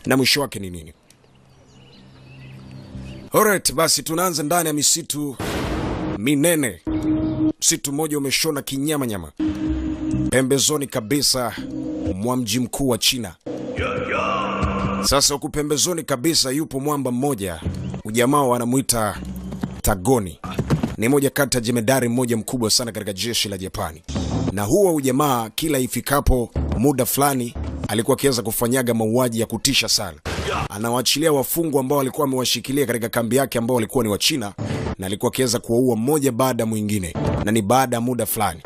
na mwisho wake ni nini. Alright, basi tunaanza ndani ya misitu minene. Msitu mmoja umeshona kinyama nyama pembezoni kabisa mwa mji mkuu wa China. Sasa huku pembezoni kabisa yupo mwamba mmoja, ujamaa wanamuita Tagoni. Ni moja kati ya jemedari mmoja mkubwa sana katika jeshi la Japani. Na huwa ujamaa kila ifikapo muda fulani alikuwa akiweza kufanyaga mauaji ya kutisha sana. Anawaachilia wafungwa ambao walikuwa wamewashikilia katika kambi yake ambao walikuwa ni wa China, na alikuwa akiweza kuwaua mmoja baada mwingine, na ni baada ya muda fulani.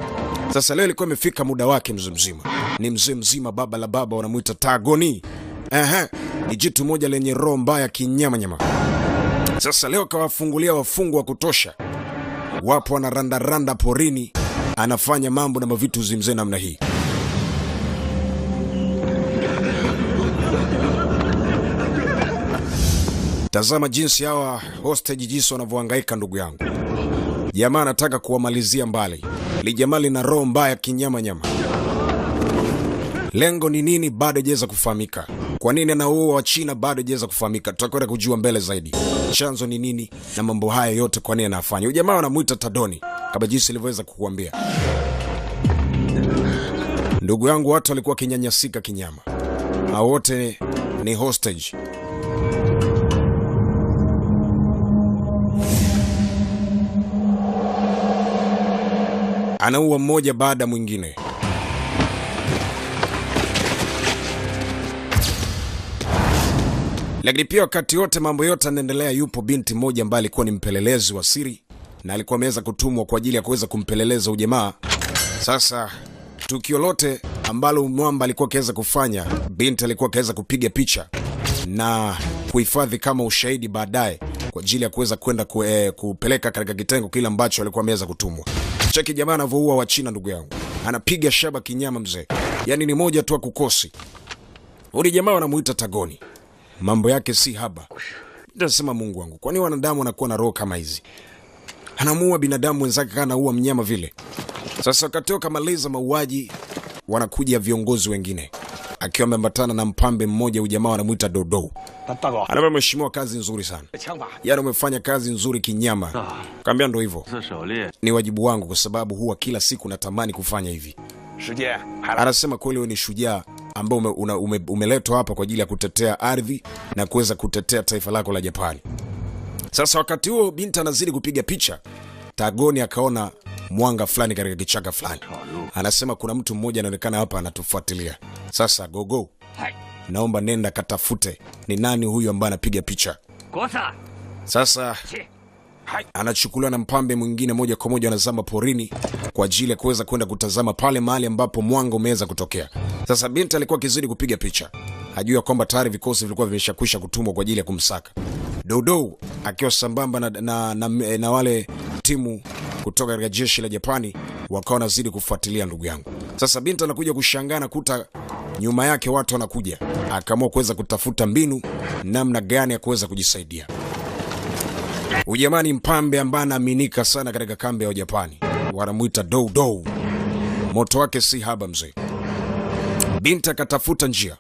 Sasa leo ilikuwa imefika muda wake mzee mzima. Ni mzee mzima, baba la baba, wanamuita Tagoni. Ni jitu moja lenye roho mbaya kinyama nyama. Sasa leo kawafungulia wafungwa wa kutosha. Wapo anarandaranda porini, anafanya mambo na mavitu zimzee namna hii. Tazama jinsi hawa hostage jinsi wanavyohangaika ndugu yangu. Jamaa anataka kuwamalizia mbali. Li jamaa lina roho mbaya kinyama nyama. Lengo ni nini bado hajaweza kufahamika. Kwa nini anaua wa China bado hajaweza kufahamika. Tutakwenda kujua mbele zaidi. Chanzo ni nini na mambo haya yote kwa nini anafanya. Huyu jamaa anamuita Tadoni kama jinsi nilivyoweza kukuambia. Ndugu yangu, watu walikuwa kinyanyasika kinyama. Hao wote ni hostage. Anaua mmoja baada mwingine. Lakini pia wakati yote mambo yote yanaendelea, yupo binti mmoja ambaye alikuwa ni mpelelezi wa siri na alikuwa ameweza kutumwa kwa ajili ya kuweza kumpeleleza ujamaa. Sasa tukio lote ambalo mwamba alikuwa akiweza kufanya, binti alikuwa akiweza kupiga picha na kuhifadhi kama ushahidi baadaye kwa ajili ya kuweza kwenda kupeleka katika kitengo kile ambacho alikuwa ameweza kutumwa. Cheki jamaa anavyoua wa China ndugu yangu. Anapiga shaba kinyama mzee. Yaani ni moja tu akukosi. Uli jamaa wanamuita Tagoni. Mambo yake si haba. Nitasema Mungu wangu, kwani wanadamu wanakuwa na roho kama hizi? Anamuua binadamu wenzake kana anaua mnyama vile. Sasa wakati kamaliza mauaji, wanakuja viongozi wengine. Akiwa ameambatana na mpambe mmoja, ujamaa wanamuita Dodo. Anamwambia mheshimiwa, kazi nzuri sana. Yaani umefanya kazi nzuri kinyama. Kaambia ndo hivyo. Ni wajibu wangu kwa sababu huwa kila siku natamani kufanya hivi. Anasema kweli wewe ni shujaa ambao umeletwa hapa kwa ajili ya kutetea ardhi na kuweza kutetea taifa lako la Japani. Sasa wakati huo binti anazidi kupiga picha, Tagoni akaona mwanga fulani katika kichaka fulani. Anasema kuna mtu mmoja anaonekana hapa anatufuatilia. Sasa gogo, naomba nenda katafute ni nani huyu ambaye anapiga picha. Sasa anachukuliwa na mpambe mwingine moja kwa moja, anazama porini kwa ajili ya kuweza kwenda kutazama pale mahali ambapo mwanga umeweza kutokea. Sasa binti alikuwa kizidi kupiga picha, hajua kwamba tayari vikosi vilikuwa vimeshakwisha kutumwa kwa ajili ya kumsaka. Dodo akiwa sambamba na wale timu kutoka katika jeshi la Japani wakawa nazidi kufuatilia ndugu yangu. Sasa binti anakuja kushangana kuta nyuma yake watu wanakuja. Akaamua kuweza kutafuta mbinu namna gani ya kuweza kujisaidia. Ujamani mpambe ambaye anaaminika sana katika kambi ya Japani. Wanamuita Dodo. Moto wake si haba mzee. Binti akatafuta njia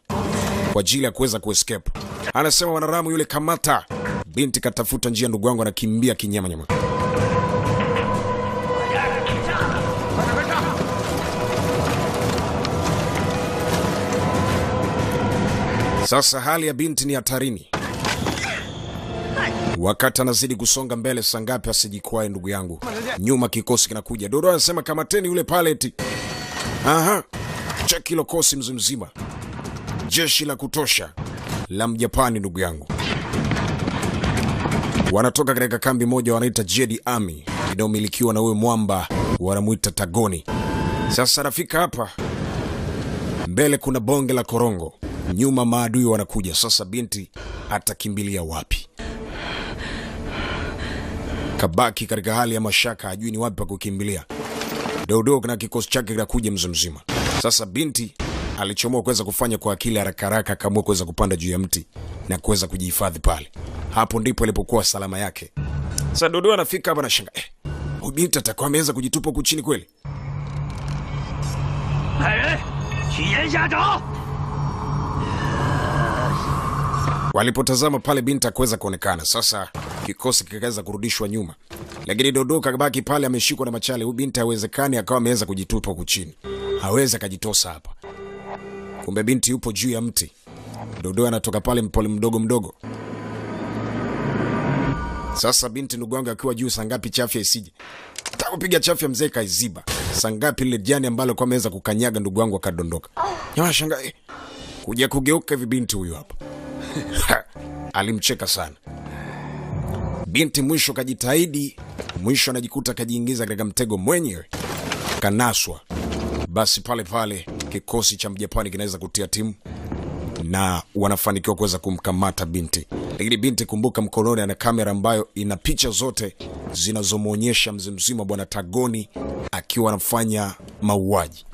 kwa ajili ya kuweza kuescape. Anasema wanaramu yule kamata. Binti katafuta njia ndugu wangu, anakimbia kinyama nyama. Sasa hali ya binti ni hatarini. Wakati anazidi kusonga mbele, sangapi asijikwae ndugu yangu. Nyuma kikosi kinakuja. Dodo anasema kamateni yule paleti. Cheki hilo kosi mzima. Jeshi la kutosha la Mjapani ndugu yangu. Wanatoka katika kambi moja wanaita Jedi Army, inayomilikiwa na huyo mwamba wanamuita Tagoni. Sasa rafika hapa. Mbele kuna bonge la korongo. Nyuma maadui wanakuja. Sasa binti atakimbilia wapi? Kabaki katika hali ya mashaka, hajui ni wapi pa kukimbilia. Dodo na kikosi chake kinakuja mzima. Sasa binti alichomoa kuweza kufanya kwa akili haraka haraka, akaamua kuweza kupanda juu ya mti na kuweza kujihifadhi pale. Hapo ndipo ilipokuwa salama yake. Sasa Dodo anafika hapa na shanga. Huyu binti atakuwa ameweza kujitupa huko chini kweli? Walipotazama pale binti hakuweza kuonekana. Sasa kikosi kikaweza kurudishwa nyuma. Lakini Dodo kabaki pale ameshikwa na machale. Huyu binti hawezekani akawa ameweza kujitupa huku chini. Hawezi akajitosa hapa. Kumbe binti yupo juu ya mti. Dodo anatoka pale mpole mdogo. Sasa binti ndugu wangu akiwa juu, sangapi chafya isije. Nataka kupiga chafya mzee kaiziba. Sangapi ile jani ambalo kwa ameweza kukanyaga ndugu wangu akadondoka. Nyama shangae. Kuja kugeuka hivi binti huyu hapa. Alimcheka sana. Binti mwisho kajitahidi, mwisho anajikuta kajiingiza katika mtego mwenyewe. Kanaswa. Basi pale kikosi cha Mjapani kinaweza kutia timu na wanafanikiwa kuweza kumkamata binti. Lakini binti, kumbuka, mkononi ana kamera ambayo ina picha zote zinazomuonyesha mzima bwana Tagoni akiwa anafanya mauaji.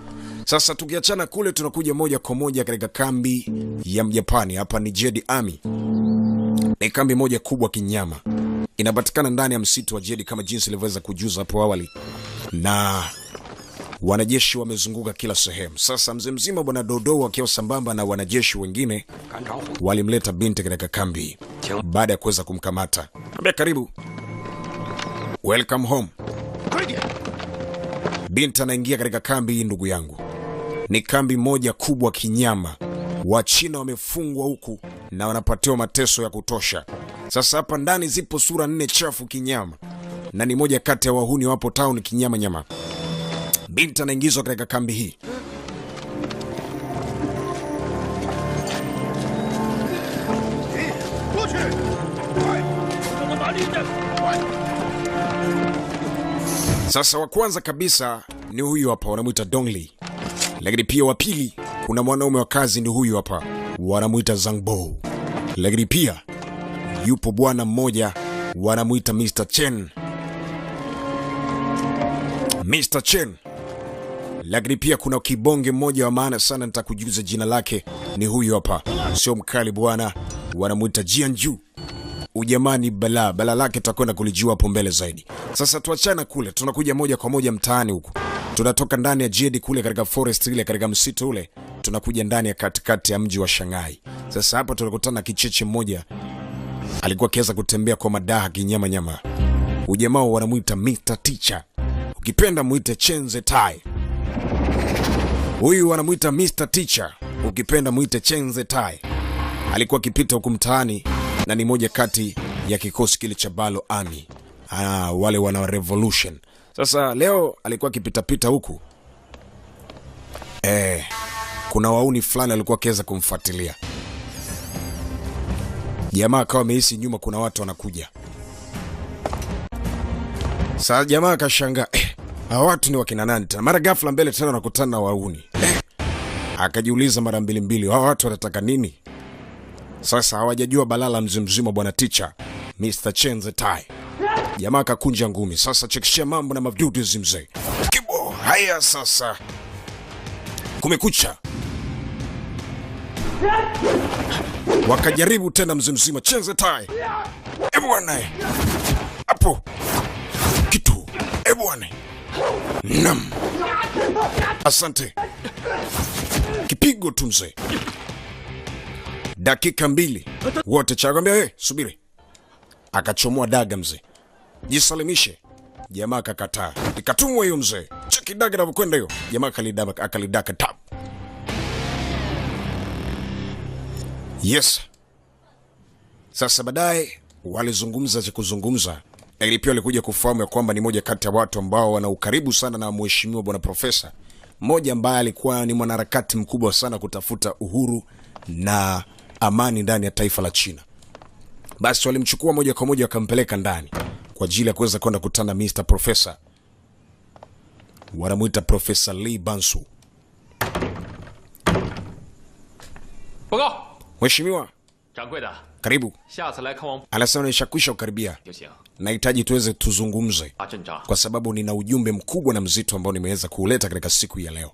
Sasa tukiachana kule, tunakuja moja kwa moja katika kambi ya Mjapani. Hapa ni Jedi Army. Ni kambi moja kubwa kinyama. Inapatikana ndani ya msitu wa Jedi kama jinsi nilivyoweza kujuza hapo awali. Na wanajeshi wamezunguka kila sehemu. Sasa mzima bwana Dodo akiwa sambamba na wanajeshi wengine walimleta binti katika kambi baada ya kuweza kumkamata. Ambia karibu. Welcome home. Binti anaingia katika kambi hii ndugu yangu. Ni kambi moja kubwa kinyama. Wachina wamefungwa huku na wanapatiwa mateso ya kutosha. Sasa hapa ndani zipo sura 4 chafu kinyama. Na ni moja kati ya wahuni wapo town kinyama nyama. Binti anaingizwa katika kambi hii. Sasa wa kwanza kabisa ni huyu hapa, wanamuita Dongli. Lakini pia wa pili kuna mwanaume wa kazi, ni huyu hapa, wanamuita Zangbo. Lakini pia yupo bwana mmoja wanamuita Mr. Chen. Mr. Chen. Lakini pia kuna kibonge mmoja wa maana sana, nitakujuza jina lake, ni huyu hapa. Sio mkali bwana, wanamuita Jianju. Ujamani bala lake tutakwenda kulijua hapo mbele zaidi. Sasa tuachana kule, tunakuja moja kwa moja mtaani huku. Tunatoka ndani ya Jedi kule katika forest ile, katika msitu ule, tunakuja ndani ya katikati ya mji wa Shanghai. Sasa hapa tunakutana na kicheche mmoja. Alikuwa kiweza kutembea kwa madaha kinyama nyama. Ujamaa wanamuita Mr. Teacher. Ukipenda muite Chenze Tai. Huyu wanamuita Mr. Teacher. Ukipenda muite Chenze Tai. Alikuwa akipita huku mtaani na ni moja kati ya kikosi kile cha Balo Army. Wale wana revolution. Sasa leo alikuwa akipita huku. Kuna wauni fulani alikuwa kiweza kumfuatilia. Jamaa akawa amehisi nyuma kuna watu wanakuja. Sasa jamaa akashangaa, hawa watu ni wakina nani tena? Mara ghafla mbele tena nakutana na wauni. Akajiuliza mara mbili, hawa watu wanataka nini? Sasa hawajajua balala mzima bwana Teacher, Mr. Chenze Tai. Jamaa akakunja ngumi. Sasa chekishia mambo na mavidudu mzee. Kibo, haya sasa. Kumekucha. Wakajaribu tena mzima Chenze Tai. Bwana. Hapo. Kitu. Bwana. Nam. Asante. Kipigo tu mzee. Dakika 2 wote chagambia, subiri. Akachomoa daga mzee. Jisalimishe. Jamaa akakataa. Ikatumwa hiyo mzee. Cheki daga na kwenda hiyo. Jamaa akalidaka tap. Yes. Sasa baadaye walizungumza cha kuzungumza. Lakini pia walikuja kufahamu ya kwamba ni moja kati ya watu ambao wana ukaribu sana na mheshimiwa bwana profesa. Mmoja ambaye alikuwa ni mwanaharakati mkubwa sana kutafuta uhuru na amani ndani ya taifa la China. Basi walimchukua moja kwa moja wakampeleka ndani kwa ajili ya kuweza kwenda kutana Mr. Professor. Wanamuita Professor Li Bansu. Mheshimiwa, karibu. Anasema nishakwisha ukaribia. Nahitaji tuweze tuzungumze kwa sababu nina ujumbe mkubwa na mzito ambao nimeweza kuuleta katika siku ya leo.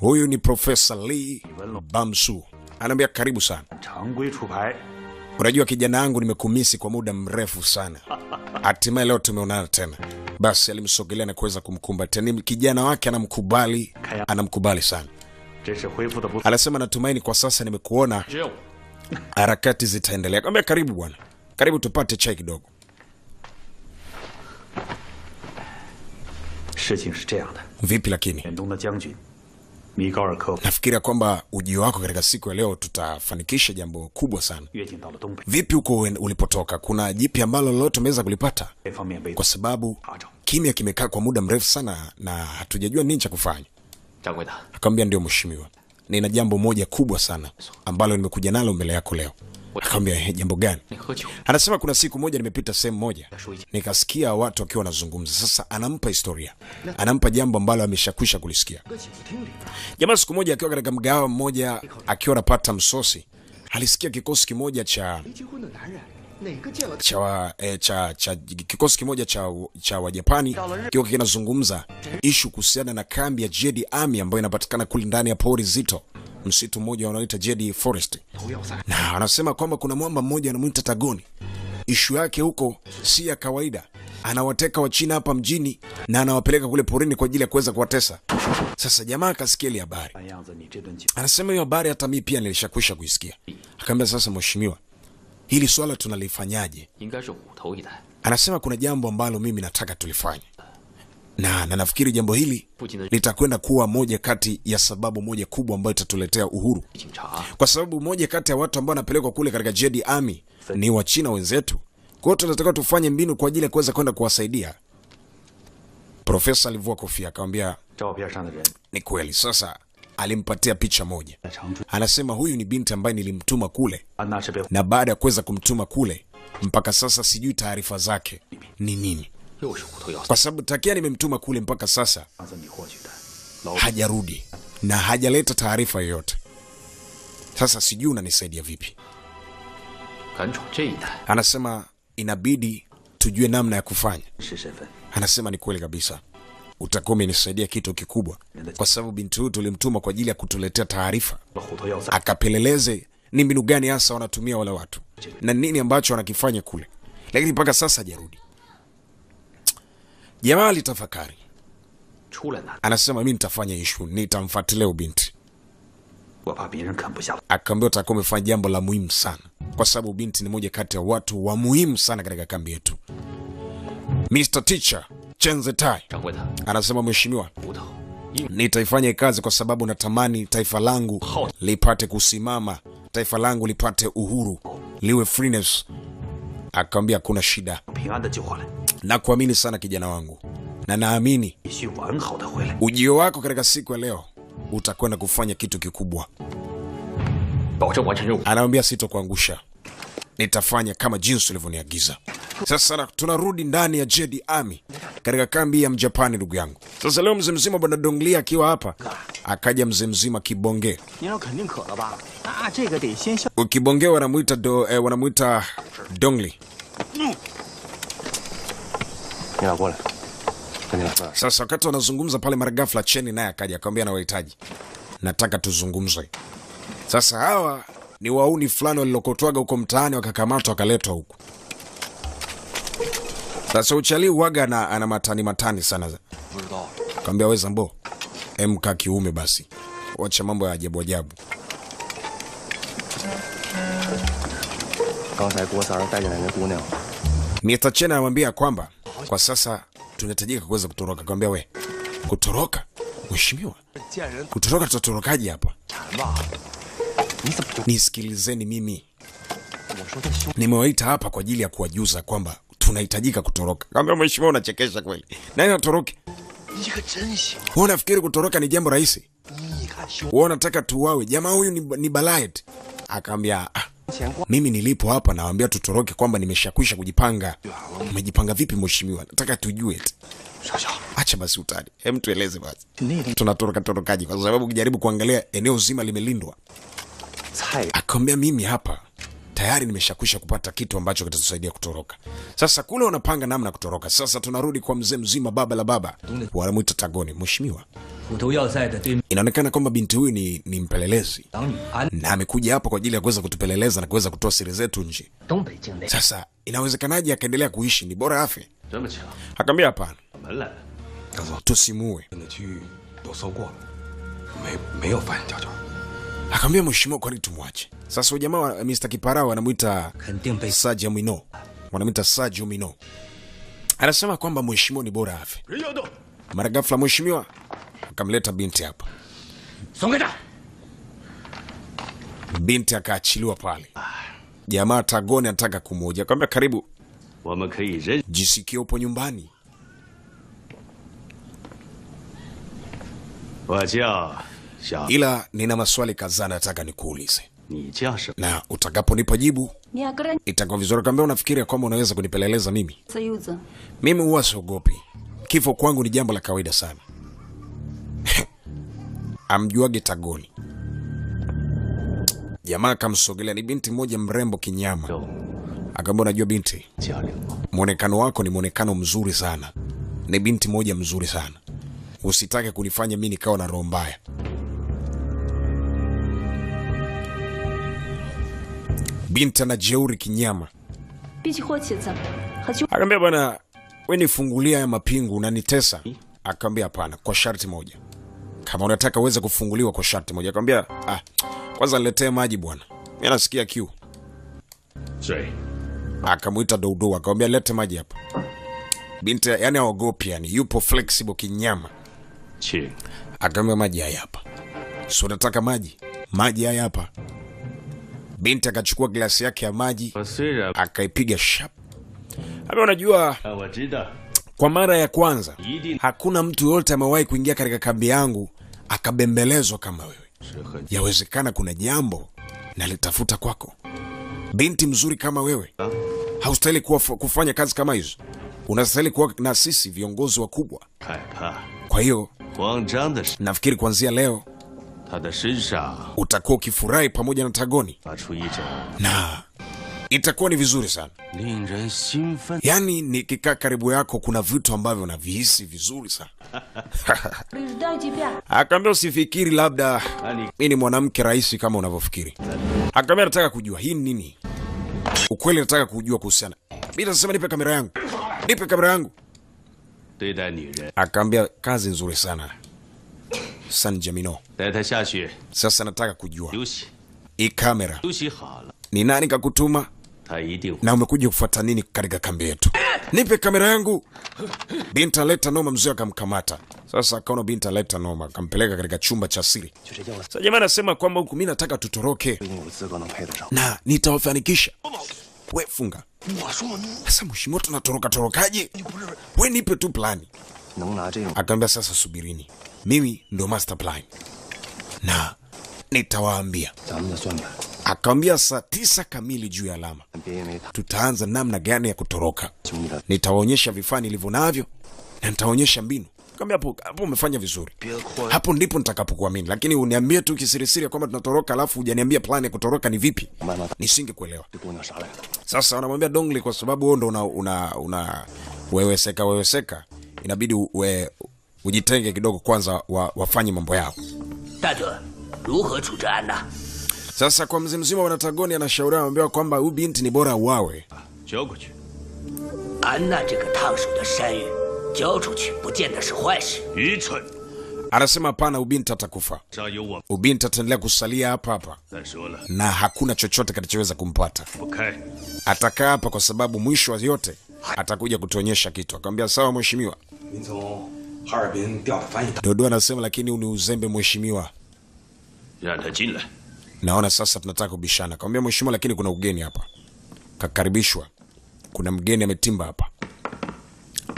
Huyu ni Professor Li Bansu. Anambia karibu sana. Unajua kijana wangu nimekumisi kwa muda mrefu sana. Hatimaye leo tumeonana tena. Basi alimsogelea na kuweza kumkumbatia. Ni kijana wake anamkubali sana. Anasema natumaini kwa sasa nimekuona harakati zitaendelea. Akamwambia karibu bwana, karibu tupate chai kidogo. 事情是这样的。 Vipi lakini? 远东的将军米高尔科 Nafikiria kwamba ujio wako katika siku ya leo tutafanikisha jambo kubwa sana. 越境到了东北， Vipi huko ulipotoka? Kuna jipi ambalo lolote umeweza kulipata? 这方面被 Kwa sababu 查找。 kimya kimekaa kwa muda mrefu sana na hatujajua nini cha kufanya. 掌柜的， Akamwambia ndio mheshimiwa, nina jambo moja kubwa sana ambalo nimekuja nalo mbele yako leo. Akamwambia jambo gani? 你喝酒。 Anasema kuna siku moja nimepita sehemu moja nikasikia watu wakiwa wanazungumza. Sasa anampa historia, anampa jambo ambalo ameshakwisha kulisikia. Jamaa siku moja akiwa katika mgahawa mmoja akiwa anapata msosi, alisikia kikosi kimoja kikosi kimoja cha Wajapani kiwa kinazungumza ishu kuhusiana na kambi ya Jedi Army ambayo inapatikana kule ndani ya pori zito, msitu mmoja wanaoita Jedi Forest. Na anasema kwamba kuna mwamba mmoja anamuita Tagoni. Ishu yake huko si ya kawaida. Anawateka wa China hapa mjini na anawapeleka kule porini kwa ajili ya kuweza kuwatesa. Sasa jamaa akasikia ile habari. 看样子你这顿酒 Anasema hiyo habari hata mimi pia nilishakwisha kuisikia. Akamwambia sasa mheshimiwa, hili swala tunalifanyaje? 应该是虎头一带， Anasema kuna jambo ambalo mimi nataka tulifanye. Na nafikiri jambo hili 附近的 litakwenda kuwa moja kati ya sababu moja kubwa ambayo itatuletea uhuru. 警察 Kwa sababu moja kati ya watu ambao wanapelekwa kule katika Jedi Army ni wa China wenzetu. Kwa hiyo tunataka tufanye mbinu kwa ajili ya kuweza kwenda kuwasaidia. Profesa alivua kofia akamwambia 照片上的人 ni kweli. Sasa alimpatia picha moja. 在长春， Anasema huyu ni binti ambaye nilimtuma kule, 那是被 na baada ya kuweza kumtuma kule mpaka sasa sijui taarifa zake ni nini, 又是虎头要塞， kwa sababu takia nimemtuma kule mpaka sasa 上次你获取的老 hajarudi na hajaleta taarifa yoyote. Sasa sijui unanisaidia vipi? 敢闯这一带， Anasema inabidi tujue namna ya kufanya. 是身份， Anasema ni kweli kabisa, utakuwa umenisaidia kitu kikubwa, kwa sababu binti huyu tulimtuma kwa ajili ya kutuletea taarifa, 虎头要塞 akapeleleze ni mbinu gani hasa wanatumia wale watu na nini ambacho wanakifanya kule, lakini mpaka sasa hajarudi. Jamaa alitafakari, 出来难， anasema mimi nitafanya issue, nitamfuatilia binti. 我怕别人啃不下了。 Akaambia utakuwa umefanya jambo la muhimu sana, kwa sababu binti ni moja kati ya watu wa muhimu sana katika kambi yetu. Mr. Teacher Chen Zetai 掌柜的， anasema mheshimiwa, 骨头硬 nitaifanya kazi kwa sababu natamani taifa langu lipate kusimama, taifa langu lipate uhuru, liwe freeness. Akamwambia kuna shida, 平安的救回来， na kuamini sana kijana wangu, na naamini 必须完好的回来。 ujio wako katika siku ya leo utakwenda kufanya kitu kikubwa. 保证完成任务。 Anamwambia sitokuangusha, nitafanya kama jinsi ulivyoniagiza. Sasa tunarudi ndani ya Jedi Army katika kambi ya Mjapani, ndugu yangu. Sasa leo mzee mzima bwana Dongli akiwa hapa, akaja mzee mzima Kibonge. 您要肯定渴了吧？那这个得先消。 Ukibonge wanamuita Dongli. 你俩过来，跟你俩说。 Sasa wakati wanazungumza pale, mara ghafla Cheni naye akaja akamwambia anawahitaji, nataka tuzungumze. Sasa hawa ni wauni fulani walilokotwaga huko mtaani, wakakamatwa wakaletwa huku. Sasa uchali uwaga ana matani sana. Akamwambia wewe Zambo, emka kiume basi, wacha mambo ya ajabu ajabu. 刚才郭三儿带进来那姑娘， Mr. Chen anamwambia kwamba kwa sasa tunahitajika kuweza kutoroka. Akamwambia we, kutoroka? Mheshimiwa, 见人 kutoroka tutatorokaje hapa? 馋吧？你怎么就？ Nisikilizeni mimi, 我说他兄， nimewaita hapa kwa ajili ya kuwajuza kwamba tunahitajika kutoroka. Akamwambia mheshimiwa, unachekesha kweli. Nani atoroke? 你可真行！ Wewe unafikiri kutoroka ni jambo rahisi? 你看兄， Wewe unataka tuwawe? Jamaa huyu ni balait. Akamwambia 钱光 mimi nilipo hapa nawaambia tutoroke kwamba nimeshakwisha kujipanga. Umejipanga vipi mheshimiwa? Nataka tujue eti. 小小， Acha basi utani. Hem, tueleze basi. 那个 Tunatoroka torokaje? Kwa sababu ukijaribu kuangalia eneo zima limelindwa. 菜 Akamwambia mimi hapa tayari nimeshakwisha kupata kitu ambacho kitatusaidia kutoroka. Sasa kule wanapanga namna kutoroka. Sasa tunarudi kwa mzee mzima, baba la baba, wanamuita Tagoni. Mheshimiwa, 虎头要塞的对 inaonekana kwamba binti huyu ni mpelelezi 党女安 na amekuja hapa kwa ajili ya kuweza kutupeleleza na kuweza kutoa siri zetu nje. 东北境内 Sasa inawezekanaje akaendelea kuishi? Ni bora afe. 这么巧， Akamwambia hapana, 门来了。 tusimuue. 的区域都搜过了，没有发现蛟蛟。Akamwambia mheshimiwa, kwani tumwache? Sasa jamaa wa Mr. Kiparao anamuita Sergio Mino. Wanamuita Sergio Mino. Anasema kwamba mheshimiwa ni bora afe. Mara ghafla mheshimiwa akamleta binti hapa. Binti akaachiliwa pale. Jamaa Tagoni anataka kumoja. Akamwambia karibu. Jisikie upo nyumbani. Ila nina maswali kadhaa nataka nikuulize. Na utakaponipa jibu itakuwa vizuri. Akamwambia unafikiri kwamba unaweza kunipeleleza mimi? Mimi huwa siogopi. Kifo kwangu ni jambo la kawaida sana. Amjuage Tagoni. Jamaa akamsogelea, ni binti mmoja mrembo kinyama. Akamwambia unajua binti, muonekano wako ni muonekano mzuri sana. Ni binti moja mzuri sana. Usitake kunifanya mimi nikawa na roho mbaya. Binti ana jeuri kinyama. Akamwambia bwana, wewe nifungulia ya mapingu unanitesa. Akamwambia hapana, kwa sharti moja. Kama unataka uweze kufunguliwa kwa sharti moja. Akamwambia kwanza niletee maji bwana. Mimi nasikia kiu. Akamuita Dodo, akamwambia lete maji hapa. Binti yani haogopi, yani yupo flexible kinyama. Akamwambia maji haya hapa. So unataka maji? Maji haya hapa. Binti akachukua glasi yake ya maji, akaipiga shap. Hapo unajua kwa mara ya kwanza hakuna mtu yote amewahi kuingia katika kambi yangu akabembelezwa kama wewe. Yawezekana kuna jambo nalitafuta kwako. Binti mzuri kama wewe haustahili kufanya kazi kama hizo. Unastahili kuwa na sisi viongozi wakubwa. Kwa hiyo nafikiri kuanzia leo utakuwa ukifurahi pamoja na Tagoni. Na itakuwa ni vizuri sana. Yani nikikaa karibu yako kuna vitu ambavyo navihisi vizuri sana. Akamwambia usifikiri labda mimi ni mwanamke rahisi kama unavyofikiri. Akamwambia nataka kujua hii nini? Ukweli nataka kujua kuhusiana. Bila sema nipe kamera yangu. Nipe kamera yangu. Akamwambia kazi nzuri sana. San Jamino. Sasa nataka kujua hii kamera ni nani kakutuma na umekuja kufuata nini katika kambi yetu? Nipe kamera yangu. Binti aleta noma, mzee akamkamata. Sasa akaona binti aleta noma, akampeleka katika chumba cha siri. Sasa jamaa anasema kwamba huku mimi nataka tutoroke na nitawafanikisha. Wewe funga. Sasa mheshimiwa tunatoroka torokaje? Wewe nipe tu plani. Akamwambia sasa subirini. Mimi ndo master plan. Na nitawaambia. Akamwambia saa 9 kamili juu ya alama tutaanza namna gani ya kutoroka. Nitawaonyesha vifaa nilivyo navyo na nitawaonyesha mbinu. Akamwambia hapo umefanya vizuri. Hapo ndipo nitakapokuamini. Lakini uniambie tu kisirisiri kwamba tunatoroka alafu hujaniambia plan ya kutoroka ni vipi. Nisingekuelewa. Sasa anamwambia Dongli kwa sababu wewe ndo una weweseka. Inabidi ujitenge kidogo kwanza wafanye mambo yao. Sasa kwa mzee mzima wa Tagoni anashauriwa, anamwambia kwamba huyu binti ni bora uawe. Anasema hapana, ubinti atakufa. Ubinti ataendelea kusalia hapa na hakuna chochote kitachoweza kumpata. Atakaa hapa kwa sababu mwisho wa yote atakuja kutuonyesha kitu. Akamwambia sawa mheshimiwa. Dodo anasema lakini uni uzembe mheshimiwa. Naona sasa tunataka kubishana. Akamwambia mheshimiwa lakini kuna ugeni hapa. Kakaribishwa. Kuna mgeni ametimba hapa.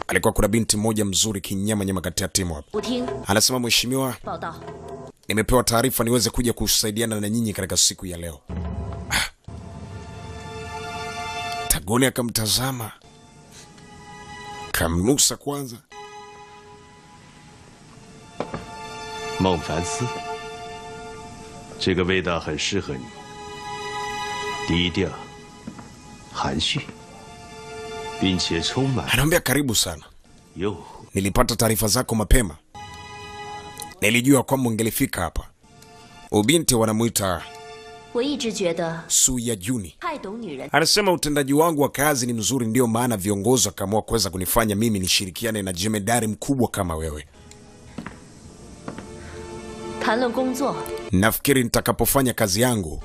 Alikuwa kuna binti moja mzuri kinyama kati ya timu hapa. Anasema mheshimiwa, nimepewa taarifa niweze kuja kusaidiana na nyinyi katika siku ya leo. Tagoni akamtazama. Kamnusa kwanza. Mengfansi, 这个味道很适合你，低调、含蓄，并且充满。Anamwambia karibu sana. Nilipata taarifa zako mapema. Nilijua kwamba ungelifika hapa. Ubinti wanamuita Su ya Juni. Anasema utendaji wangu wa kazi ni mzuri, ndio maana viongozi wakaamua kuweza kunifanya mimi nishirikiane na jemedari mkubwa kama wewe. 谈论工作， nafikiri nitakapofanya kazi yangu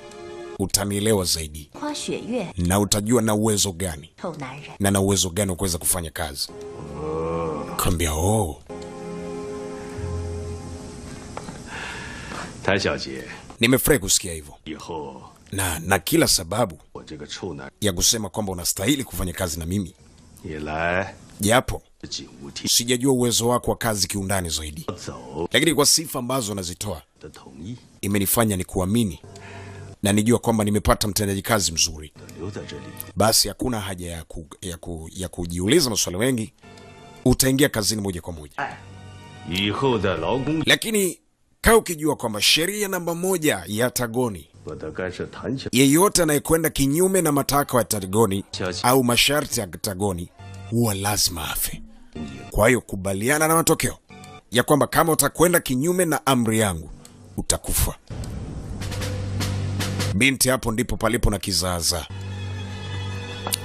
utanielewa zaidi 花雪月， na utajua na uwezo gani 臭男人。 na uwezo gani wa kuweza kufanya kazi. Kambia oh. 谭小姐， Nimefurahi kusikia hivyo 以后 na kila sababu 我这个处男 ya kusema kwamba unastahili kufanya kazi na mimi, 也来 japo 警务厅 sijajua uwezo wako wa kazi kiundani zaidi, 走 lakini kwa sifa ambazo unazitoa 的同意， imenifanya ni kuamini na nijua kwamba nimepata mtendaji kazi mzuri. 留在这里。 Basi hakuna haja ya kujiuliza maswali mengi, utaingia kazini moja kwa moja. 以后的劳工 Lakini kaa ukijua kwamba sheria namba 1 ya Tagoni, 不得干涉谭小 yeyote anayekwenda kinyume na matakwa ya Tagoni au masharti ya Tagoni huwa lazima afe. Kwa hiyo kubaliana na matokeo ya kwamba kama utakwenda kinyume na amri yangu utakufa. Binti hapo ndipo palipo na kizaazaa.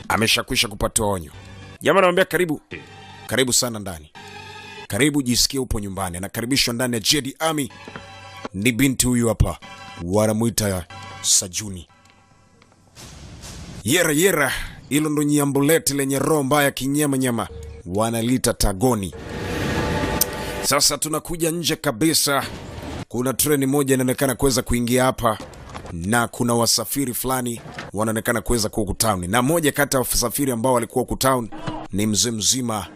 Ameshakwisha kupatiwa onyo. Jamaa anamwambia karibu. Karibu sana ndani. Karibu, jisikie upo nyumbani. Anakaribishwa ndani ya Jedi Army. Ni binti huyu hapa. Wanamuita Sajuni. Yera yera, hilo ndo nyambuleti lenye roho mbaya kinyama nyama. Wanalita Tagoni. Sasa tunakuja nje kabisa. Kuna treni moja inaonekana kuweza kuingia hapa na kuna wasafiri fulani wanaonekana kuweza kuwa town. Na moja kati ya wasafiri ambao walikuwa huko town ni mzee mzima,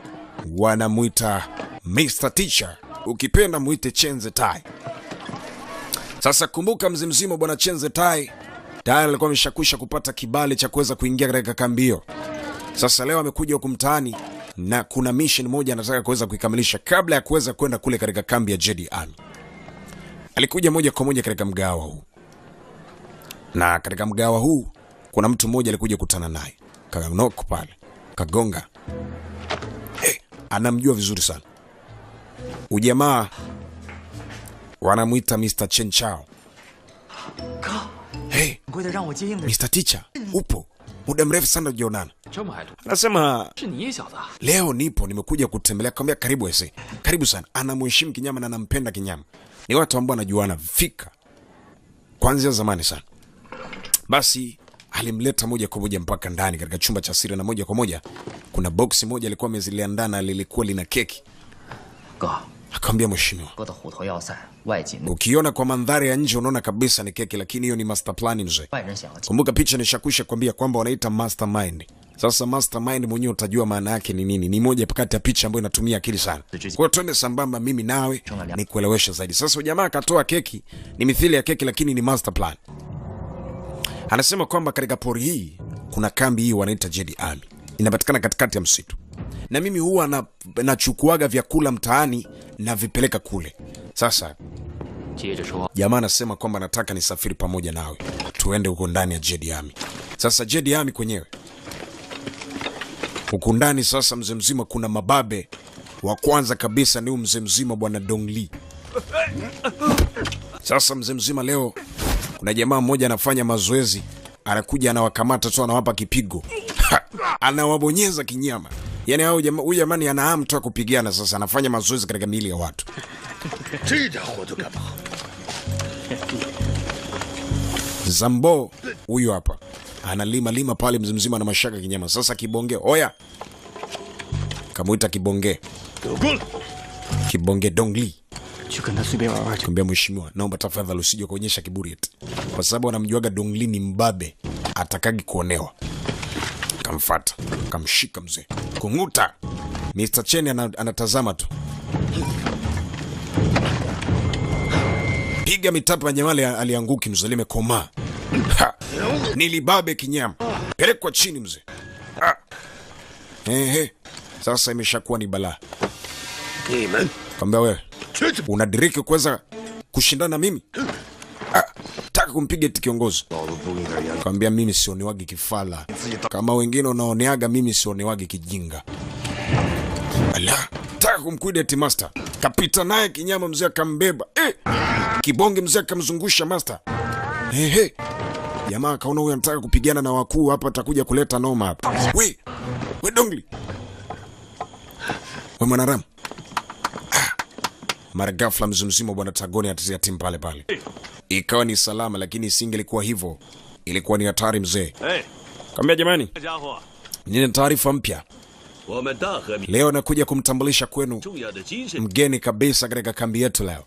wanamuita Mr. Teacher. Ukipenda muite Chenze Tai. Sasa kumbuka mzee mzima bwana Chenze Tai tayari alikuwa ameshakwisha kupata kibali cha kuweza kuingia katika kambi hiyo. Sasa leo amekuja huku mtaani na kuna mission moja anataka kuweza kuikamilisha kabla ya kuweza kwenda kule katika kambi ya Jedi Army. Alikuja moja kwa moja katika mgawa huu. Na katika mgawa huu kuna mtu mmoja alikuja kukutana naye. Kaganoko pale. Kagonga. Anamjua vizuri sana. Ujamaa wanamuita Mr. Chen Chao. Hey, Mr. Teacher, upo? Muda mrefu sana hujaonana. Anasema leo nipo, nimekuja kutembelea. Akamwambia karibu ese. Karibu sana. Anamheshimu kinyama na anampenda kinyama. Ni watu ambao wanajuana fika kuanzia zamani sana. Basi alimleta moja kwa moja mpaka ndani katika chumba cha siri, na moja kwa moja kuna boksi moja alikuwa ameziandaa na lilikuwa lina keki. Akamwambia mheshimiwa, ukiona kwa mandhari ya nje unaona kabisa ni keki, lakini hiyo ni master plan mzee. Kumbuka picha nishakwisha kwambia kwamba wanaita mastermind. Sasa mastermind mwenyewe utajua maana yake ni nini. Ni moja kati ya picha ambayo inatumia akili sana. Kwa hiyo twende sambamba mimi nawe ni kuelewesha zaidi. Sasa jamaa akatoa keki, ni mithili ya keki lakini ni master plan. Anasema kwamba katika pori hii kuna kambi hii wanaita Jedi Army. Inapatikana katikati ya msitu. Na mimi huwa nachukuaga vyakula mtaani na vipeleka kule. Sasa jamaa anasema kwamba nataka nisafiri pamoja nawe. Tuende huko ndani ya Jedi Army. Sasa Jedi Army kwenyewe huko ndani sasa mzee mzima kuna mababe. Wa kwanza kabisa ni mzee mzima bwana Dongli. Sasa mzee mzima leo kuna jamaa mmoja anafanya mazoezi, anakuja anawakamata tu anawapa kipigo. Anawabonyeza kinyama. Yaani huyu jamani ana hamu tu kupigana. Sasa anafanya mazoezi katika miili ya watu. Zambo huyu hapa analima pale mzee mzima na mashaka kinyama. Sasa kibonge, oya. Kamuita kibonge. Kibonge Dongli. Kumbia mheshimiwa, naomba tafadhali usije kuonyesha kiburi eti. Kwa sababu anamjuaga Dongli ni mbabe, atakagi kuonewa. Kamfuata, kamshika mzee. Kunguta. Mr. Chen anatazama tu. Piga mitapa ya nyamale alianguki mzee, limekoma. Nilibabe kinyama. Pelekwa chini mzee. Sasa imeshakuwa ni balaa. Kwambia wewe, unadiriki kuweza kushindana na mimi? Taka kumpiga eti kiongozi. Kwambia mimi sioniwagi kifala. Kama wengine unaoneaga mimi sioniwagi kijinga. Ala, taka kumkuida eti master. Kapita naye kinyama mzee akambeba. Kibonge mzee akamzungusha master. Jamaa kaona huyu anataka kupigana na wakuu hapa, atakuja kuleta noma hapa. We Dongli. We mwanaramu. Mara ghafla mzimzima bwana Tagoni atazia timu pale pale. Ikawa ni salama, lakini isingelikuwa hivyo. Ilikuwa ni hatari mzee. Kaambia jamani, nina taarifa mpya. Leo nakuja kumtambulisha kwenu mgeni kabisa katika kambi yetu leo.